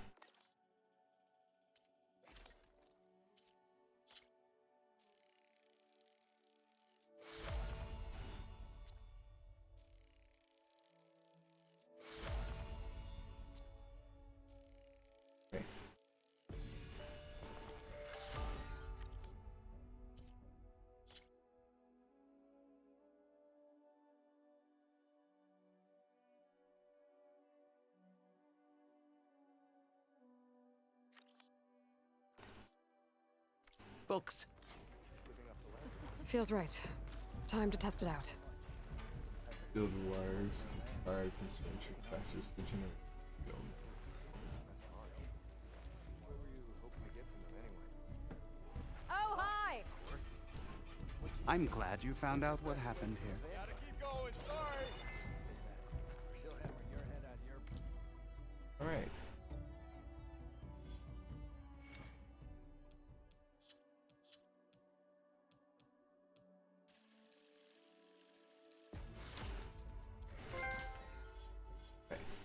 Nice. Books. Feels right. Time to test it out. Silver wires fired from some Tripcasters to generate field. Oh, hi! I'm glad you found out what happened here. They ought to keep going, sorry! All right. Nice.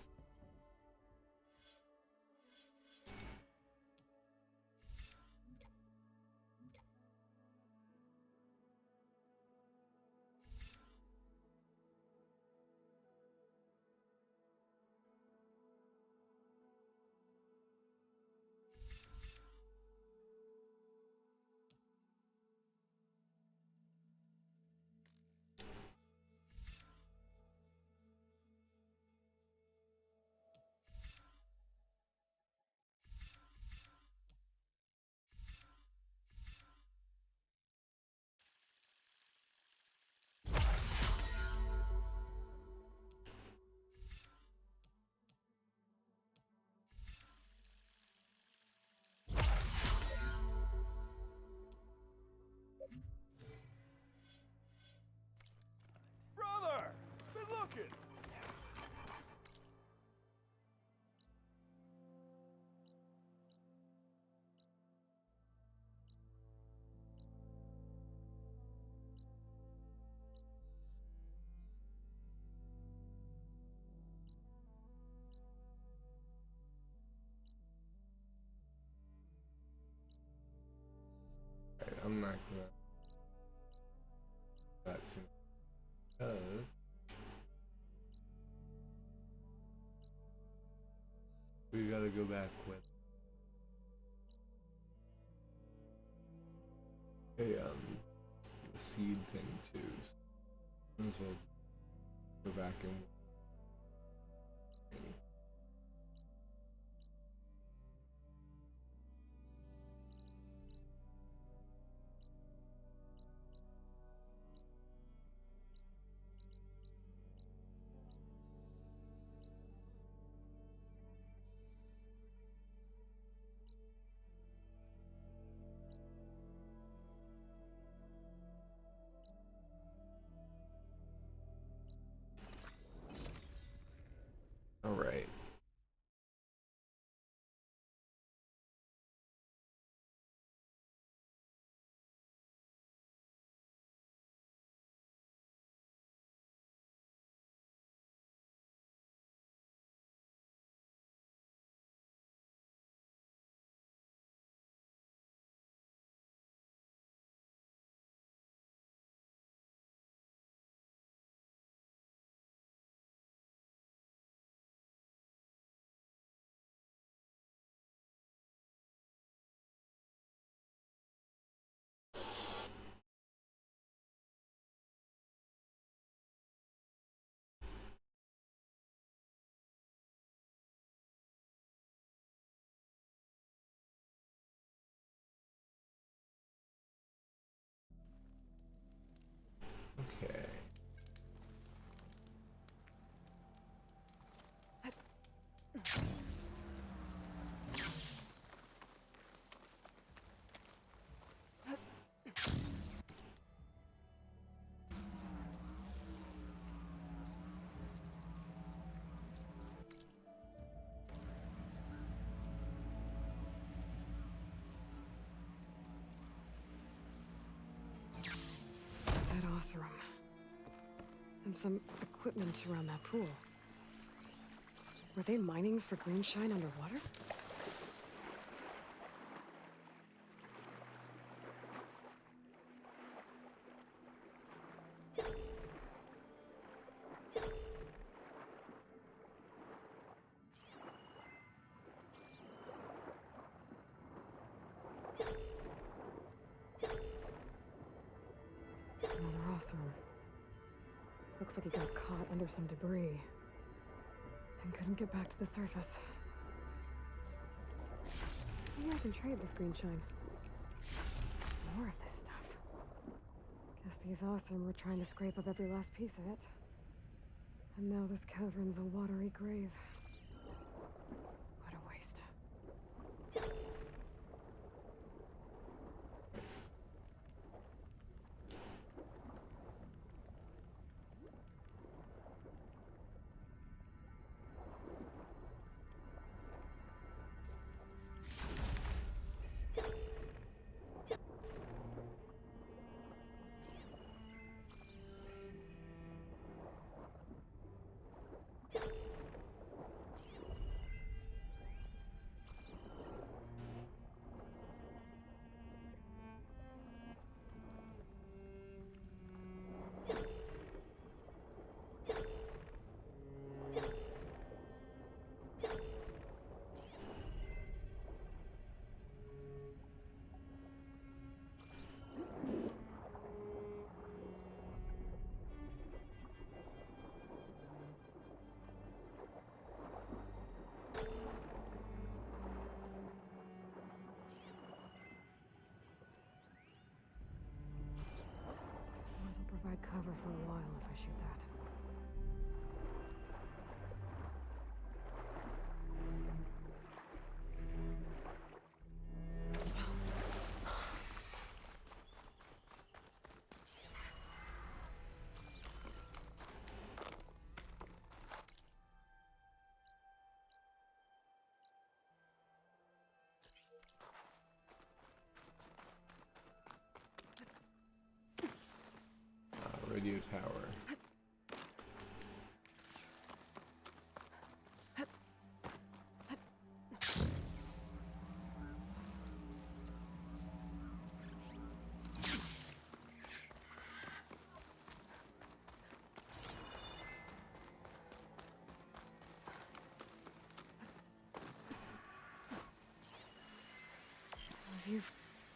We gotta go back with a the seed thing too. So might as well go back and all right. Okay. Dead Oseram. And some equipment around that pool. Were they mining for greenshine underwater? Another Oseram. Looks like he got caught under some debris and couldn't get back to the surface. Maybe I can trade this greenshine. More of this stuff. Guess these Oseram were trying to scrape up every last piece of it. And now this cavern's a watery grave. What a waste. Nice. Suppose I'll provide cover for a while if I shoot that. Radio tower.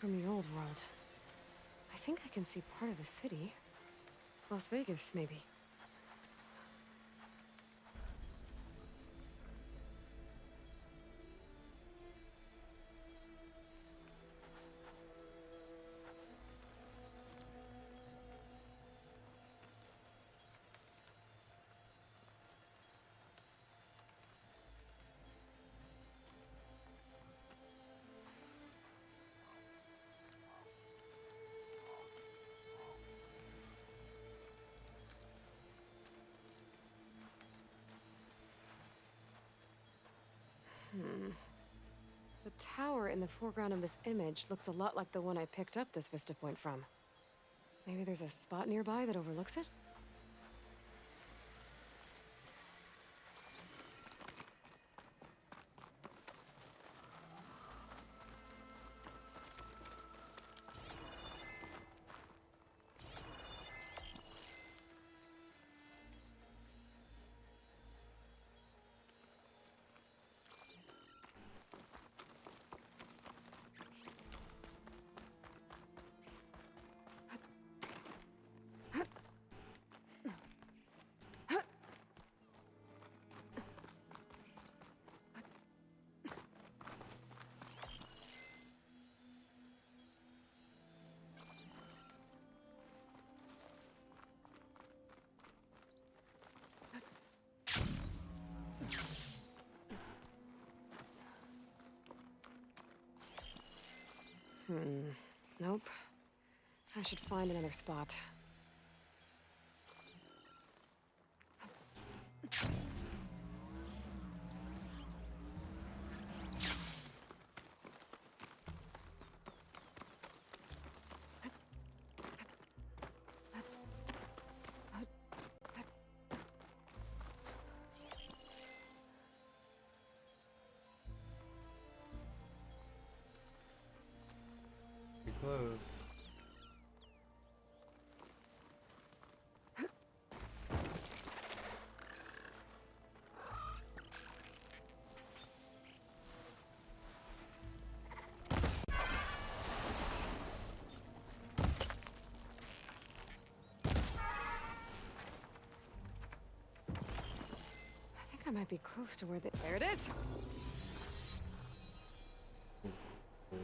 From the old world. I think I can see part of a city. Las Vegas, maybe. The tower in the foreground of this image looks a lot like the one I picked up this vista point from. Maybe there's a spot nearby that overlooks it? Nope. I should find another spot. Be close. I think I might be close to where the... There it is! Cool.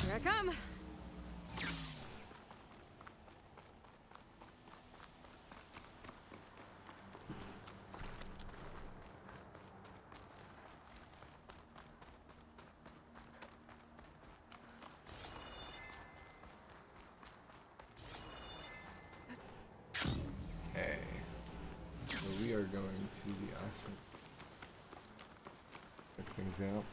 Here I come! Okay. So we are going to the Oscar. Check things out.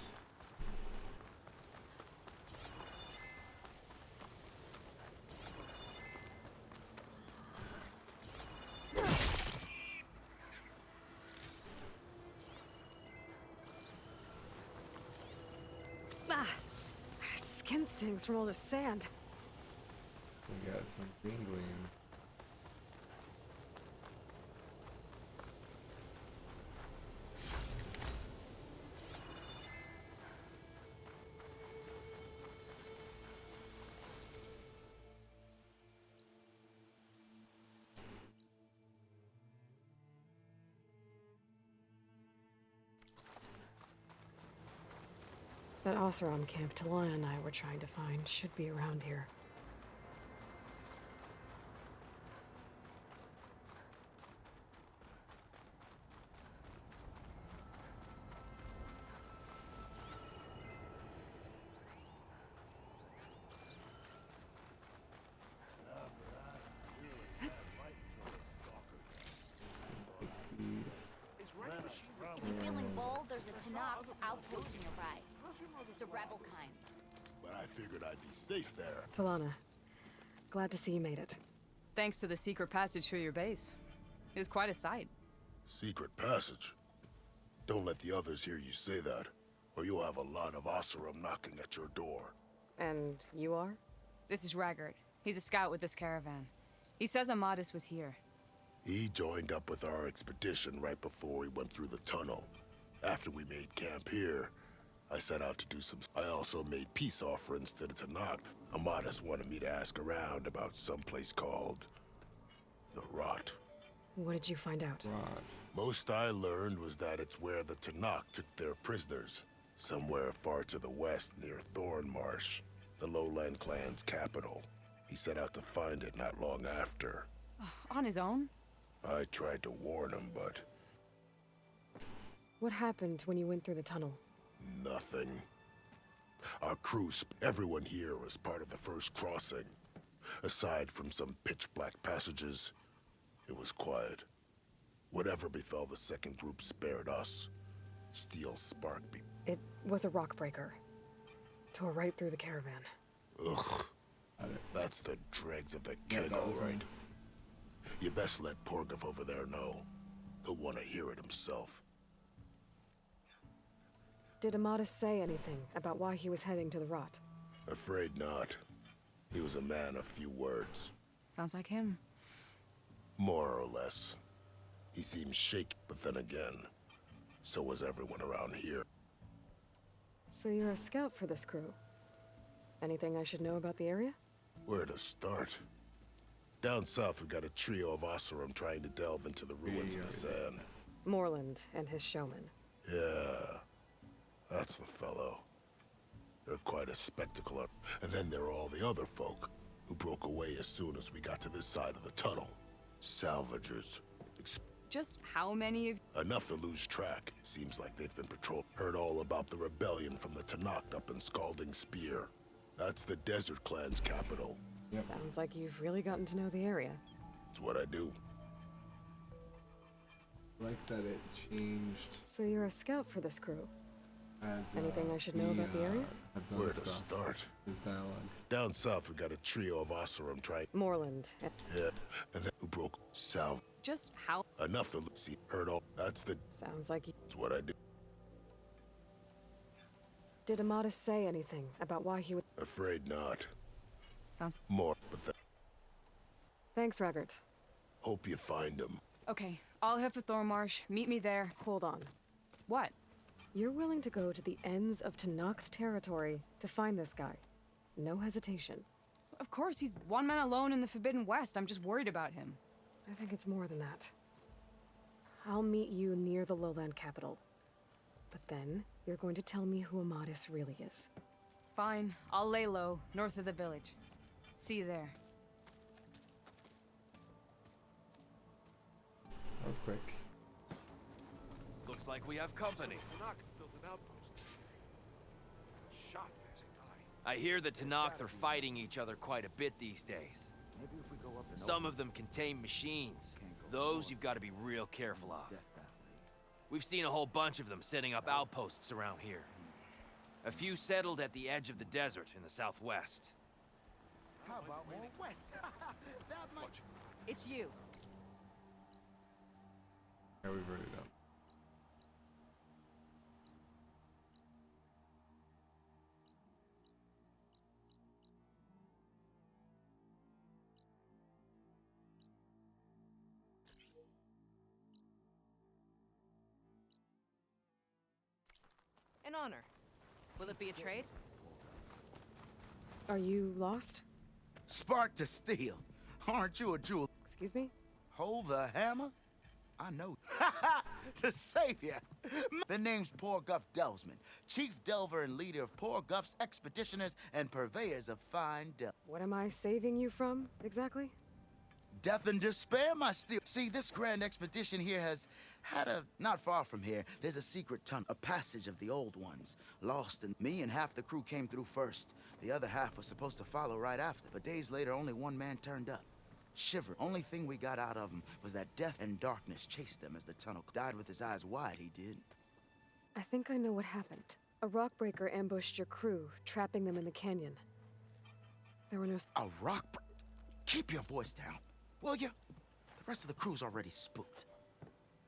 Ah! Skin stings from all the sand. We got some green gleam. That Oseram camp Talana and I were trying to find should be around here. If you're feeling bold, there's a Tanakh outpost nearby. The rebel kind. But I figured I'd be safe there. Talana, glad to see you made it. Thanks to the secret passage through your base. It was quite a sight. Secret passage? Don't let the others hear you say that, or you'll have a lot of Oseram knocking at your door. And you are? This is Raggard. He's a scout with this caravan. He says Amadis was here. He joined up with our expedition right before we went through the tunnel. After we made camp here, I set out to do some... I also made peace offerings to the Tanakh. Amadis wanted me to ask around about some place called... the Rot. What did you find out? Rot. Most I learned was that it's where the Tanakh took their prisoners. Somewhere far to the west near Thornmarsh, the Lowland clan's capital. He set out to find it not long after. On his own? I tried to warn him, but... What happened when you went through the tunnel? Nothing. Our crew, everyone here was part of the first crossing. Aside from some pitch-black passages, it was quiet. Whatever befell the second group spared us. Steel spark be... It was a rock breaker. Tore right through the caravan. Ugh. That's the dregs of the keg, all right. You best let Porgov over there know. He'll want to hear it himself. Did Amadis say anything about why he was heading to the Rot? Afraid not. He was a man of few words. Sounds like him. More or less. He seemed shaky, but then again, so was everyone around here. So you're a scout for this crew? Anything I should know about the area? Where to start? Down south, we got a trio of Oseram trying to delve into the ruins of the sand. Moreland and his showman. Yeah, that's the fellow. They're quite a spectacle. And then there are all the other folk who broke away as soon as we got to this side of the tunnel. Salvagers. Just how many of... Enough to lose track. Seems like they've been patrolled. Heard all about the rebellion from the Tanakh up in Scalding Spear. That's the Desert Clan's capital. Yep. Sounds like you've really gotten to know the area. It's what I do. Like that it changed. So you're a scout for this crew? As, anything I should know about the area? Where to start? His dialogue. Down south, we got a trio of Oseram trying... Moreland. Yeah, and then who broke Sal. Just how... Enough to see. Heard all. That's the... Sounds like... It's what I do. Did Amadis say anything about why he would... Afraid not. Sounds... More, but Thanks, Raggart. Hope you find him. Okay, I'll head for Thornmarsh. Meet me there. Hold on. What? You're willing to go to the ends of Tanakh's territory to find this guy. No hesitation. Of course, he's one man alone in the Forbidden West. I'm just worried about him. I think it's more than that. I'll meet you near the lowland capital. But then, you're going to tell me who Amadis really is. Fine. I'll lay low, north of the village. See you there. That was quick. Looks like we have company. I hear the Tanakh are fighting each other quite a bit these days. Some of them contain machines. Those you've got to be real careful of. We've seen a whole bunch of them setting up outposts around here. A few settled at the edge of the desert in the southwest. How about more west? It's you. Yeah, we've already done. An honor. Will it be a trade? Are you lost? Spark to steel. Aren't you a jewel? Excuse me? Hold the hammer? I know. The Savior! The name's Poor Guff Delvesman, chief delver and leader of Poor Guff's expeditioners and purveyors of fine delve. What am I saving you from, exactly? Death and despair, my steel. See, this grand expedition here has had not far from here, there's a secret tunnel, a passage of the old ones. Lost, and me and half the crew came through first. The other half was supposed to follow right after, but days later, only one man turned up. Shiver. Only thing we got out of him was that death and darkness chased them as the tunnel died with his eyes wide, he did. I think I know what happened. A rockbreaker ambushed your crew, trapping them in the canyon. There were no... A Keep your voice down, will you? The rest of the crew's already spooked.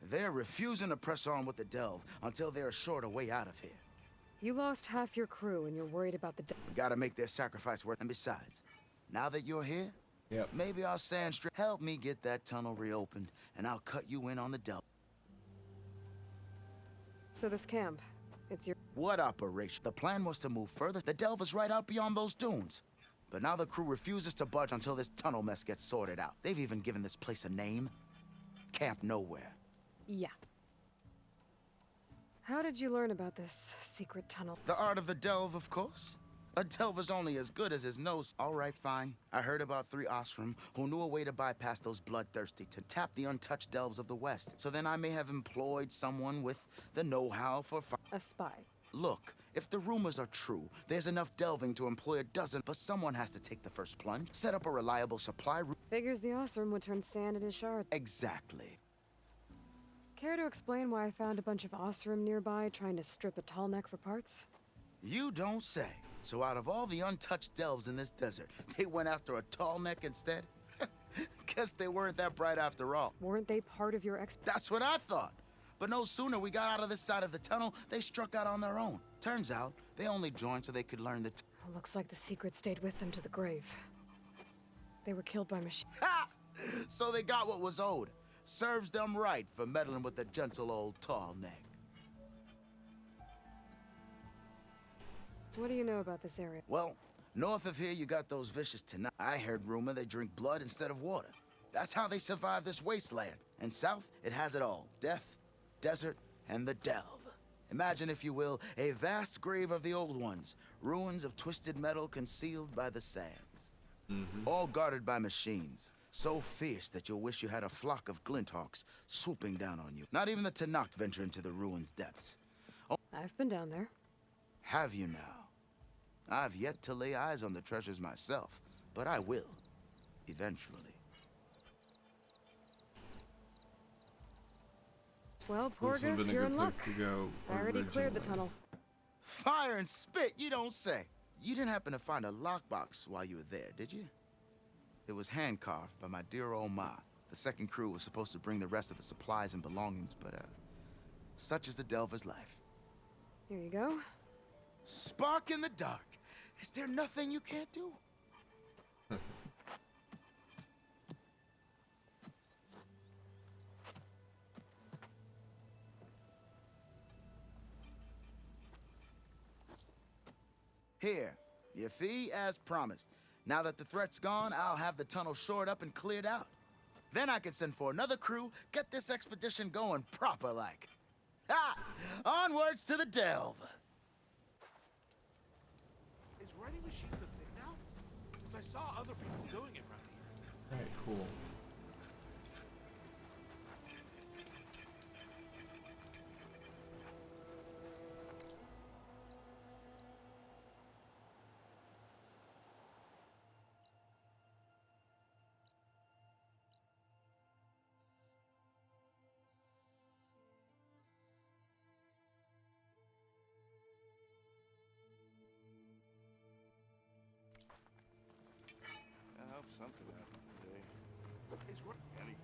They're refusing to press on with the delve until they're assured a way out of here. You lost half your crew and you're worried about the... We gotta make their sacrifice worth. And besides, now that you're here, maybe I'll stand straight. Help me get that tunnel reopened, and I'll cut you in on the delve. So this camp, it's your... What operation? The plan was to move further. The delve is right out beyond those dunes. But now the crew refuses to budge until this tunnel mess gets sorted out. They've even given this place a name. Camp Nowhere. Yeah. How did you learn about this secret tunnel? The art of the delve, of course. A delver's only as good as his nose. All right, fine. I heard about 3 Osram who knew a way to bypass those bloodthirsty to tap the untouched delves of the West. So then I may have employed someone with the know-how for... A spy. Look, if the rumors are true, there's enough delving to employ a dozen, but someone has to take the first plunge, set up a reliable supply route. Figures the Osram would turn sand into shards. Exactly. Care to explain why I found a bunch of Osram nearby trying to strip a tall neck for parts? You don't say. So out of all the untouched delves in this desert, they went after a tall neck instead? Guess they weren't that bright after all. Weren't they part of your That's what I thought. But no sooner we got out of this side of the tunnel, they struck out on their own. Turns out, they only joined so they could learn the... Looks like the secret stayed with them to the grave. They were killed by machines. Ha! So they got what was owed. Serves them right for meddling with the gentle old tall neck. What do you know about this area? Well, north of here you got those vicious Tanakh. I heard rumor they drink blood instead of water. That's how they survive this wasteland. And south, it has it all. Death, desert, and the delve. Imagine, if you will, a vast grave of the old ones. Ruins of twisted metal concealed by the sands. All guarded by machines. So fierce that you'll wish you had a flock of glinthawks swooping down on you. Not even the Tanakh venture into the ruins' depths. Oh, I've been down there. Have you now? I've yet to lay eyes on the treasures myself, but I will. Eventually. Well, Porgus, you're in luck. I already cleared the tunnel. Fire and spit, you don't say. You didn't happen to find a lockbox while you were there, did you? It was hand-carved by my dear old Ma. The second crew was supposed to bring the rest of the supplies and belongings, but, such is the Delver's life. Here you go. Spark in the dark. Is there nothing you can't do? Here, your fee as promised. Now that the threat's gone, I'll have the tunnel shored up and cleared out. Then I can send for another crew, get this expedition going proper-like. Ha! Onwards to the delve! Is writing machines a thing now? Because I saw other people doing it around here. Alright, cool. I hope something happens today. Is anyway.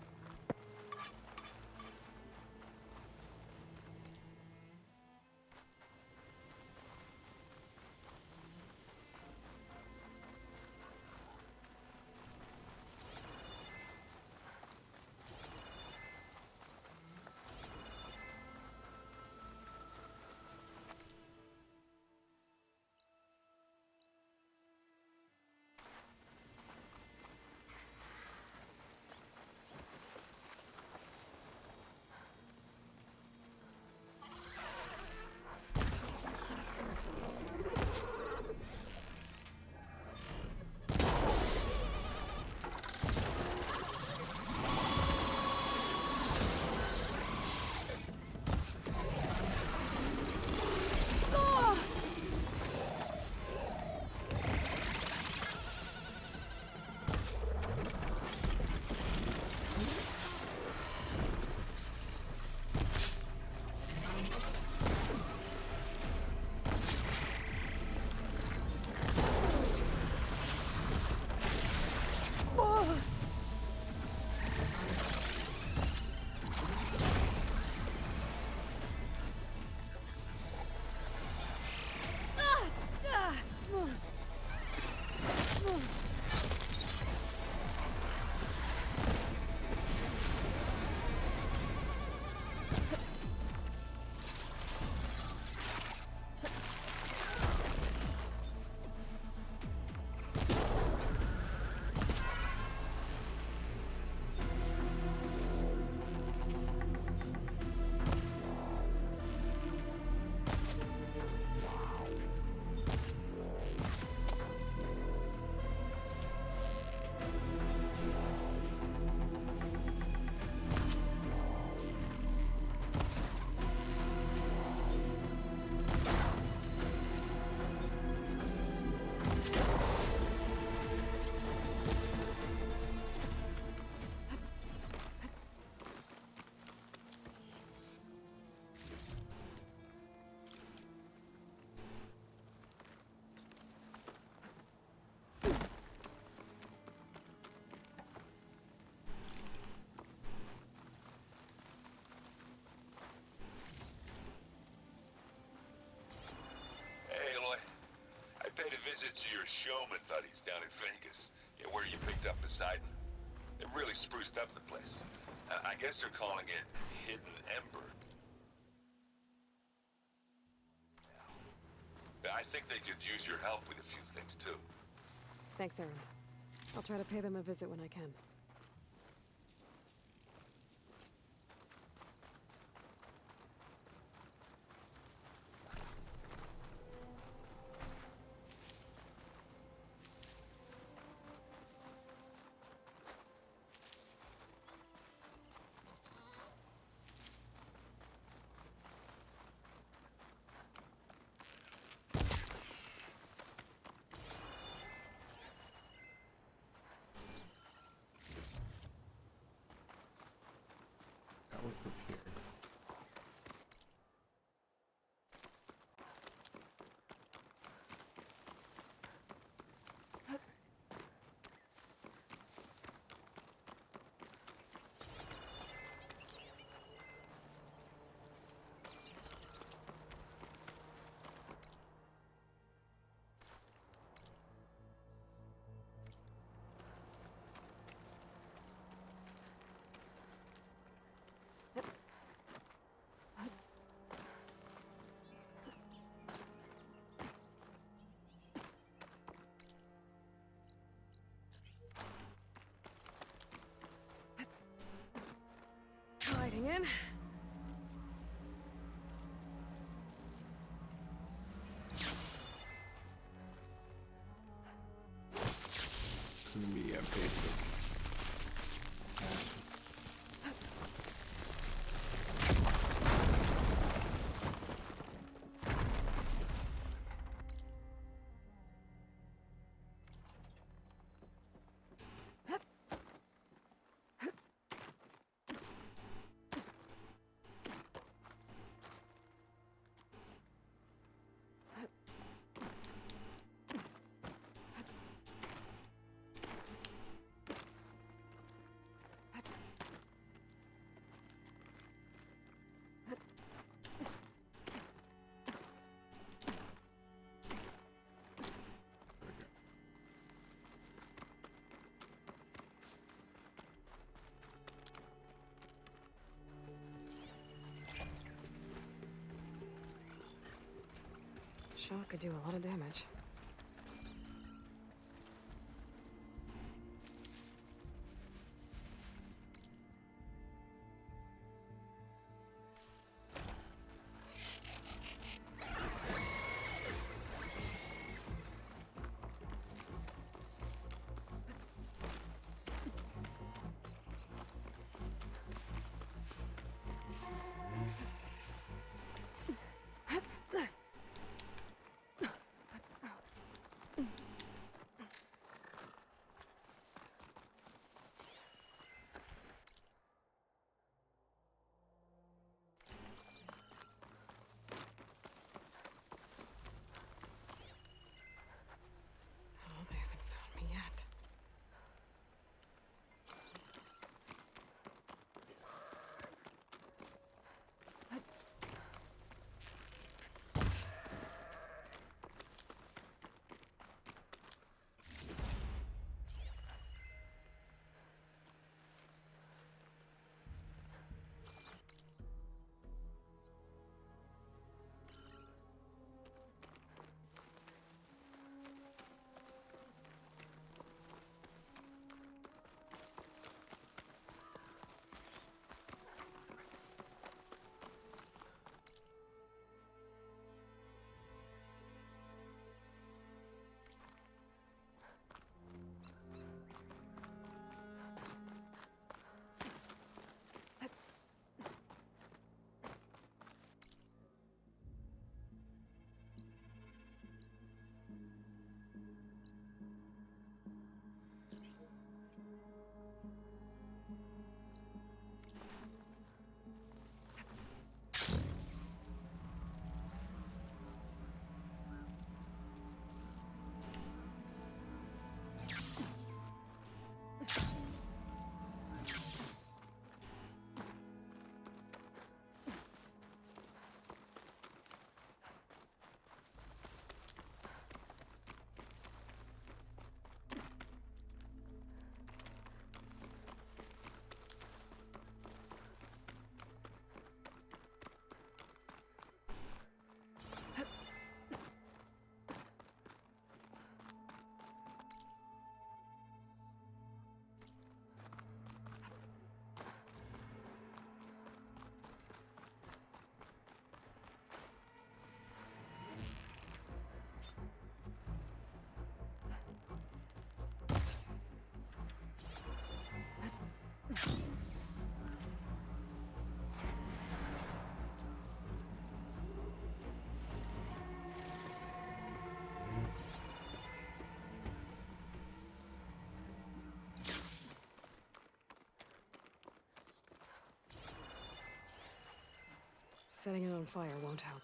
visit to your showman buddies down in Vegas, where you picked up Poseidon. It really spruced up the place. I guess they're calling it Hidden Ember. I think they could use your help with a few things, too. Thanks, Aaron. I'll try to pay them a visit when I can. What's up here? Sliding in. It's gonna be a basic. Shock could do a lot of damage. Setting it on fire won't help.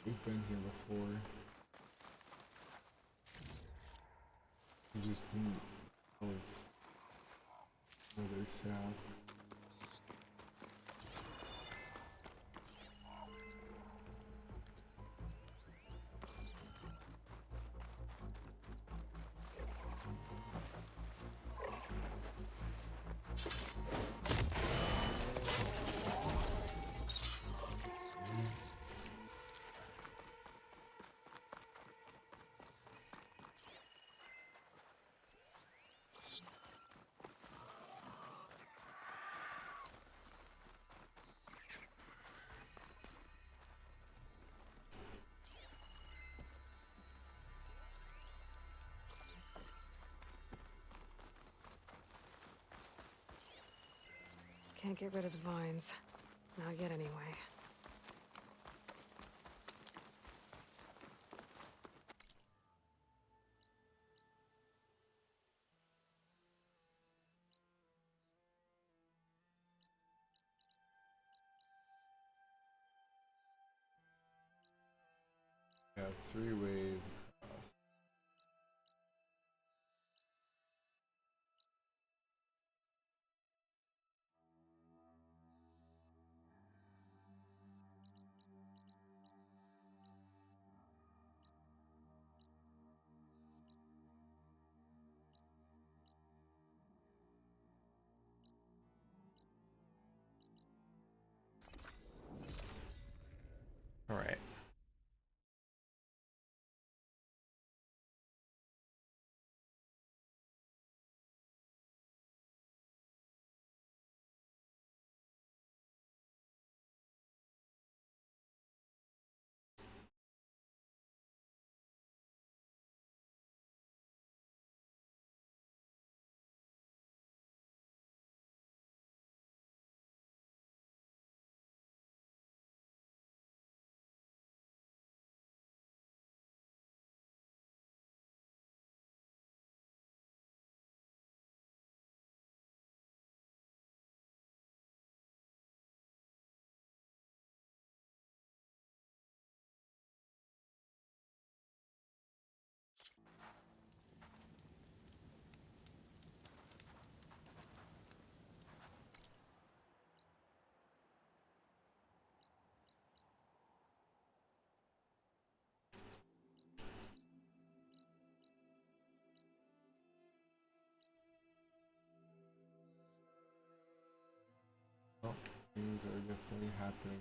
We've been here before. We just didn't go further south. Can't get rid of the vines. Not yet, anyway. We have 3 ways across. All right. Oh, things are definitely happening.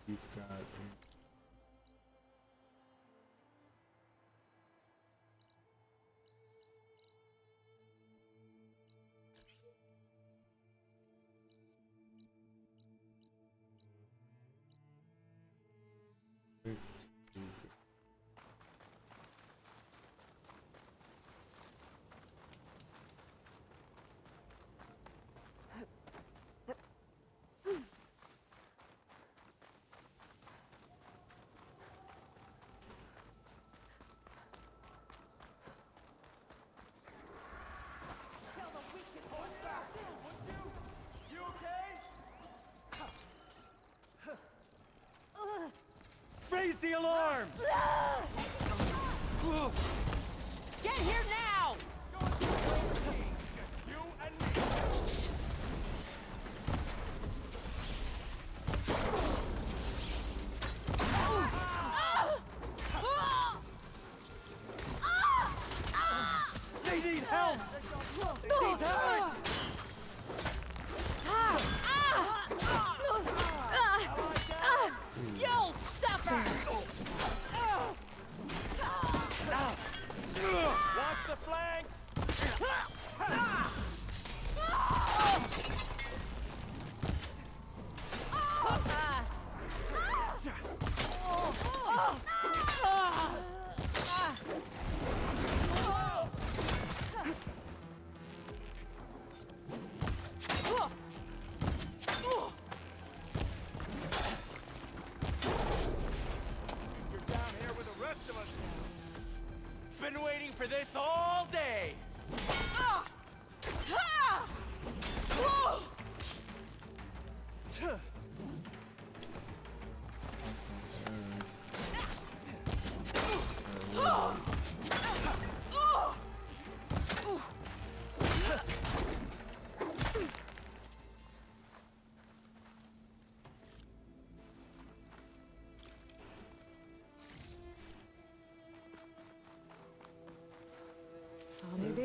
We've got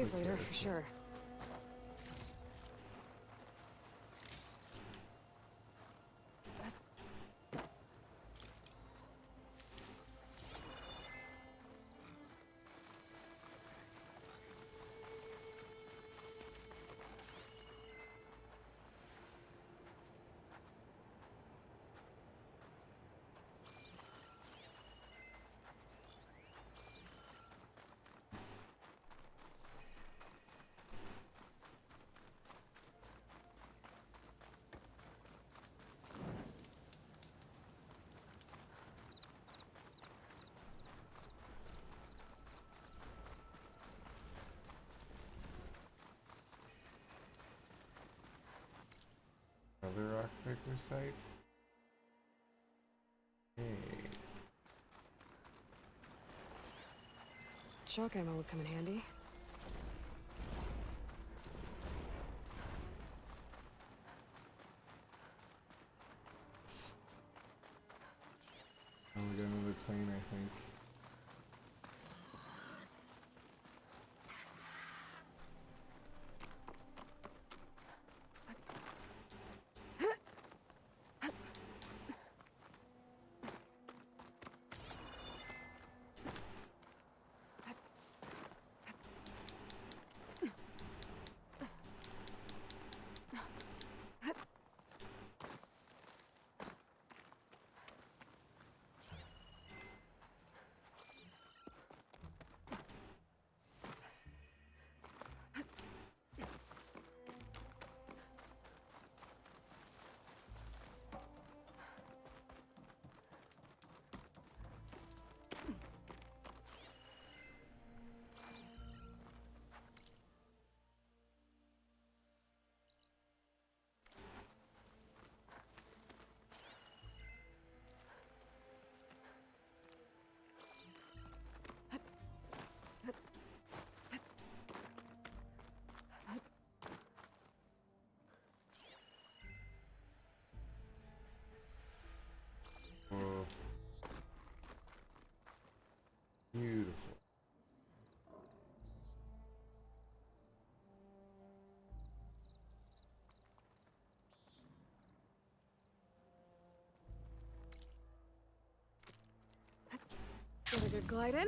pieces later, cares? for sure. Another rock breaker site? Hey. Shock ammo would come in handy. Oh, we got another plane, I think. Oh. Beautiful. Get a good glide in.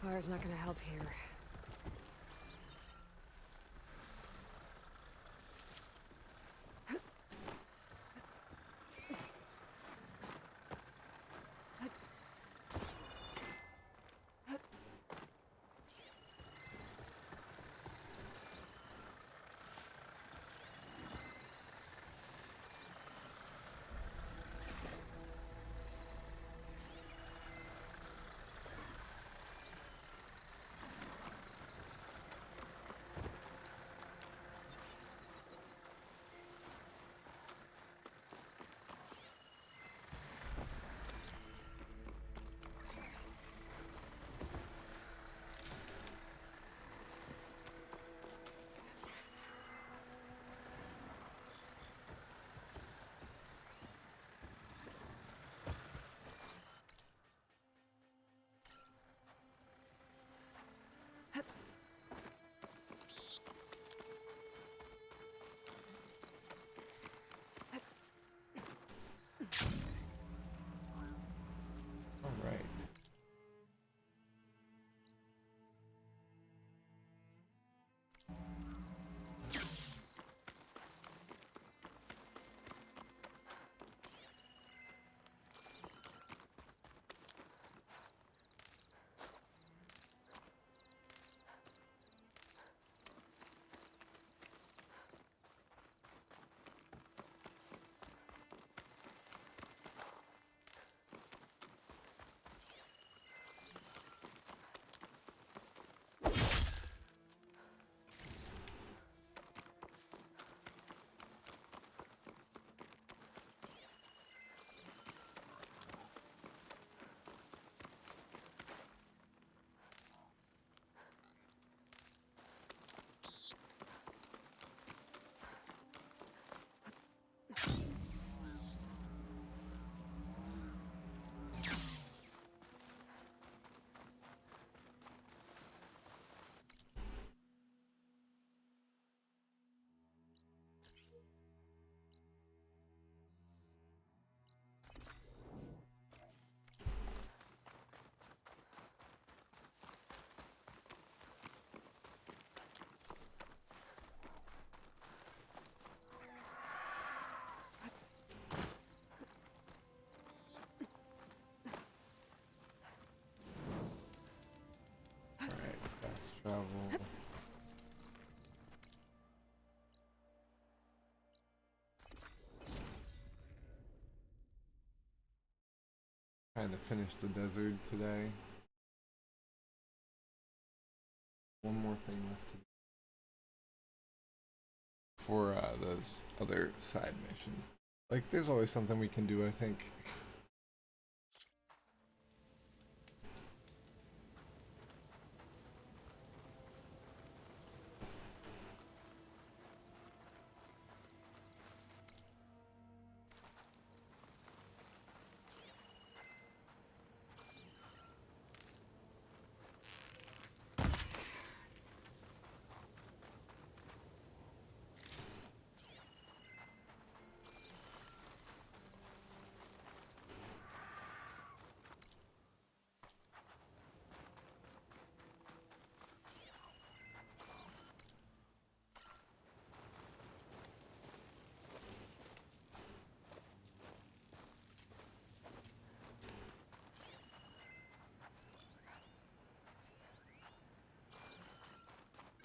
Fire's not gonna help here. travel. Trying to finish the desert today. One more thing left to do for those other side missions. Like, there's always something we can do, I think.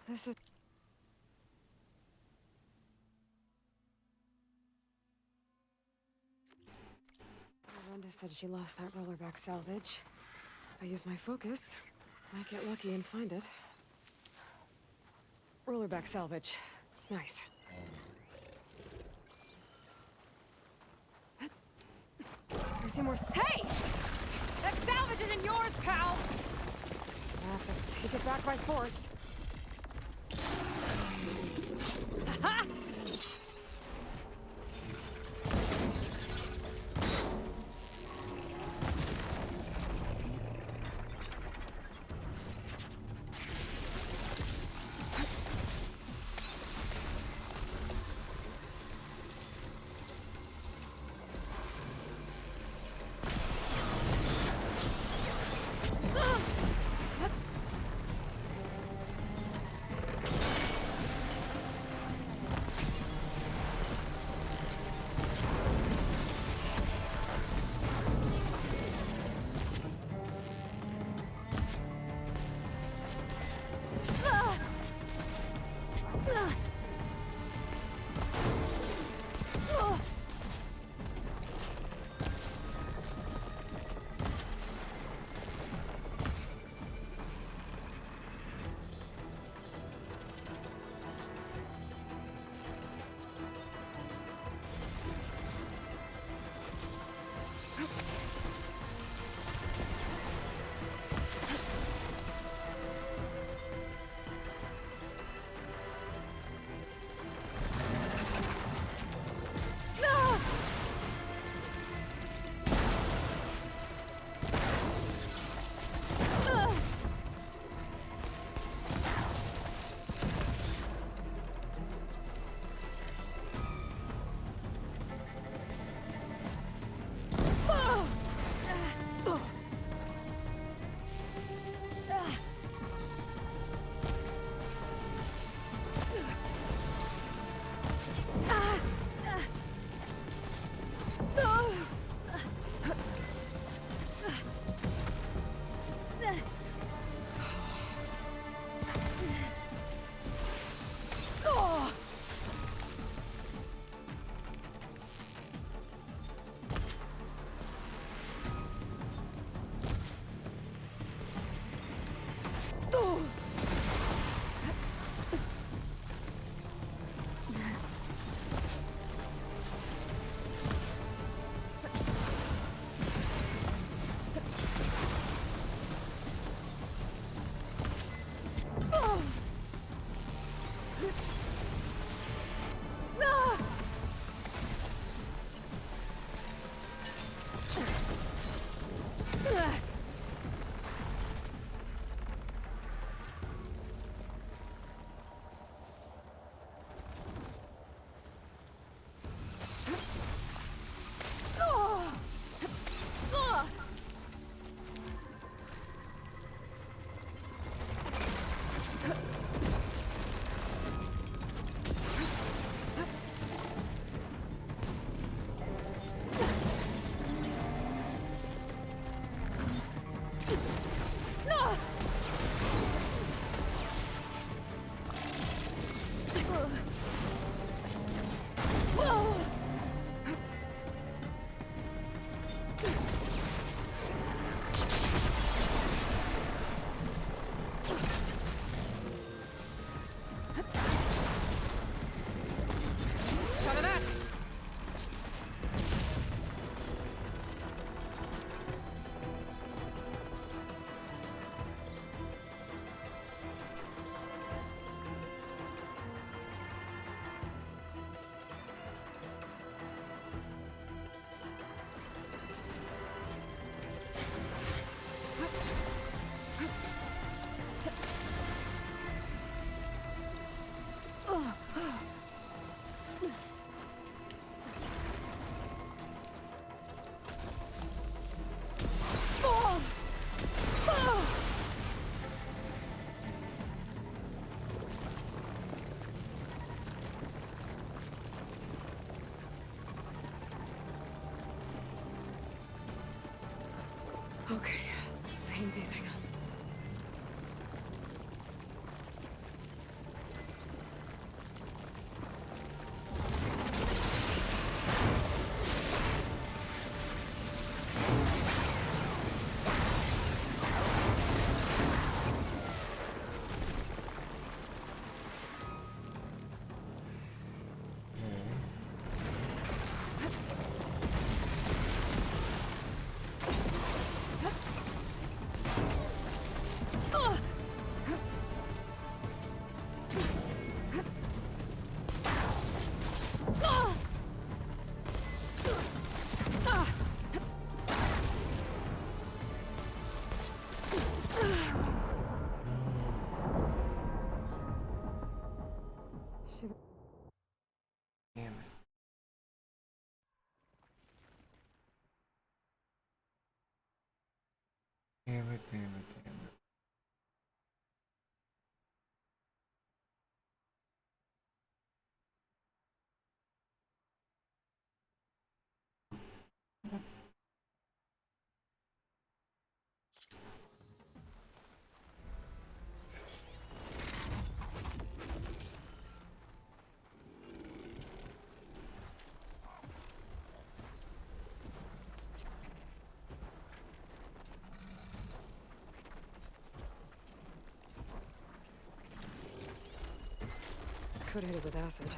This is... Rhonda said she lost that rollerback salvage. If I use my focus, might get lucky and find it. Rollerback salvage. Nice. I see more... Hey! That salvage isn't yours, pal! So I have to take it back by force. Ha! Damn it, damn it, damn it. Coated with acid.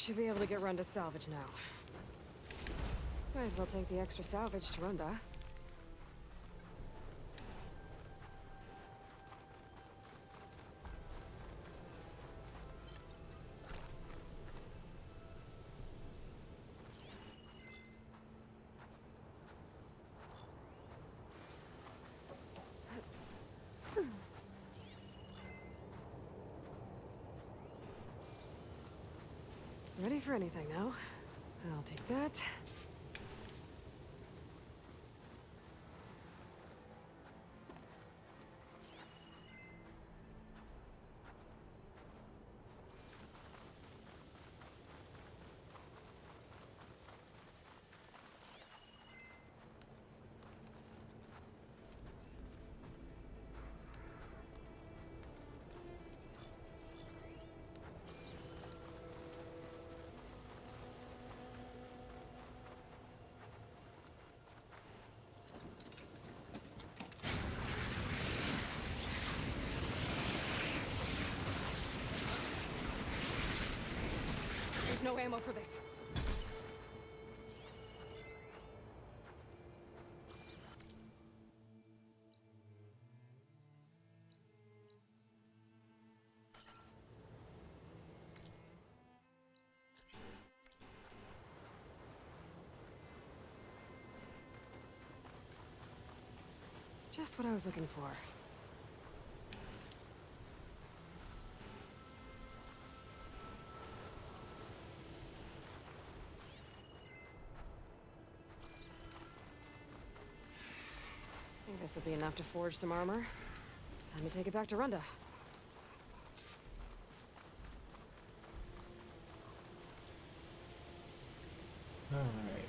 Should be able to get Runda salvage now. Might as well take the extra salvage to Runda. Ready for anything now. I'll take that. There's no ammo for this. Just what I was looking for. I think this will be enough to forge some armor. Time to take it back to Runda. All right.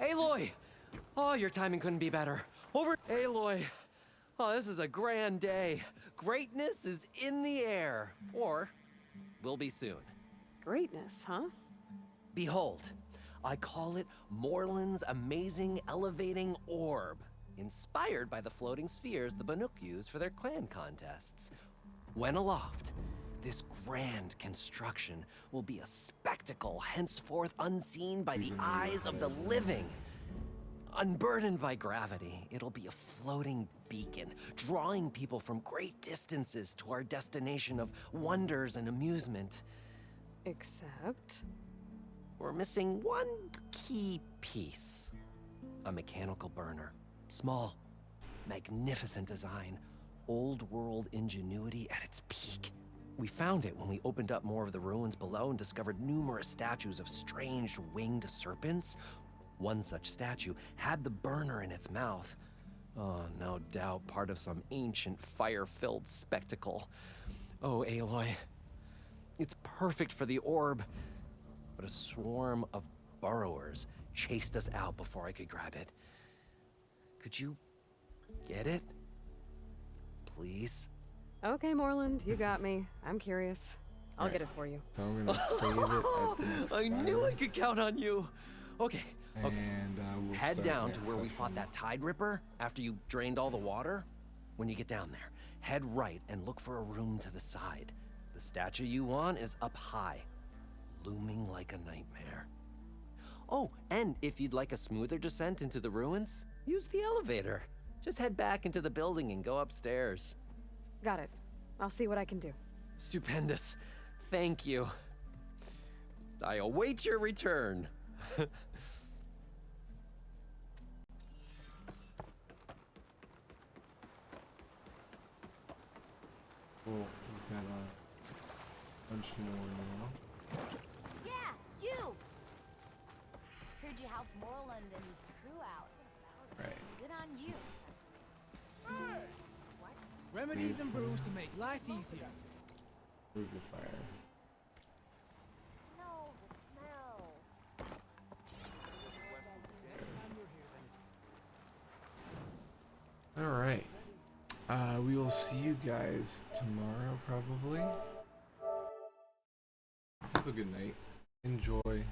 Aloy! Oh, your timing couldn't be better. Over, Aloy. Oh, this is a grand day. Greatness is in the air. Or, will be soon. Greatness, huh? Behold, I call it Morland's amazing elevating orb, inspired by the floating spheres the Banuk use for their clan contests. When aloft, this grand construction will be a spectacle henceforth unseen by the eyes of the living. Unburdened by gravity, it'll be a floating beacon, drawing people from great distances to our destination of wonders and amusement. Except? We're missing one key piece. A mechanical burner. Small, magnificent design. Old world ingenuity at its peak. We found it when we opened up more of the ruins below and discovered numerous statues of strange winged serpents. One such statue had the burner in its mouth. Oh, no doubt part of some ancient fire-filled spectacle. Oh, Aloy. It's perfect for the orb. But a swarm of burrowers chased us out before I could grab it. Could you get it? Please? Okay, Moreland, you got me. I'm curious. I'll get it for you. So I'm gonna save it at the next I knew I fire. could count on you. Okay. Okay. And we'll Head start down to next where we session. fought that Tide Ripper after you drained all the water. When you get down there, head right and look for a room to the side. The statue you want is up high, looming like a nightmare. Oh, and if you'd like a smoother descent into the ruins, use the elevator. Just head back into the building and go upstairs. Got it. I'll see what I can do. Stupendous. Thank you. I await your return. Cool. We've got a bunch more now. Yeah, you! Heard you helped Moreland and his crew out. Right. Good on you. Remedies and brews to make life easier. Where's the fire? No, the smell. Alright. We will see you guys tomorrow, probably. Have a good night. Enjoy.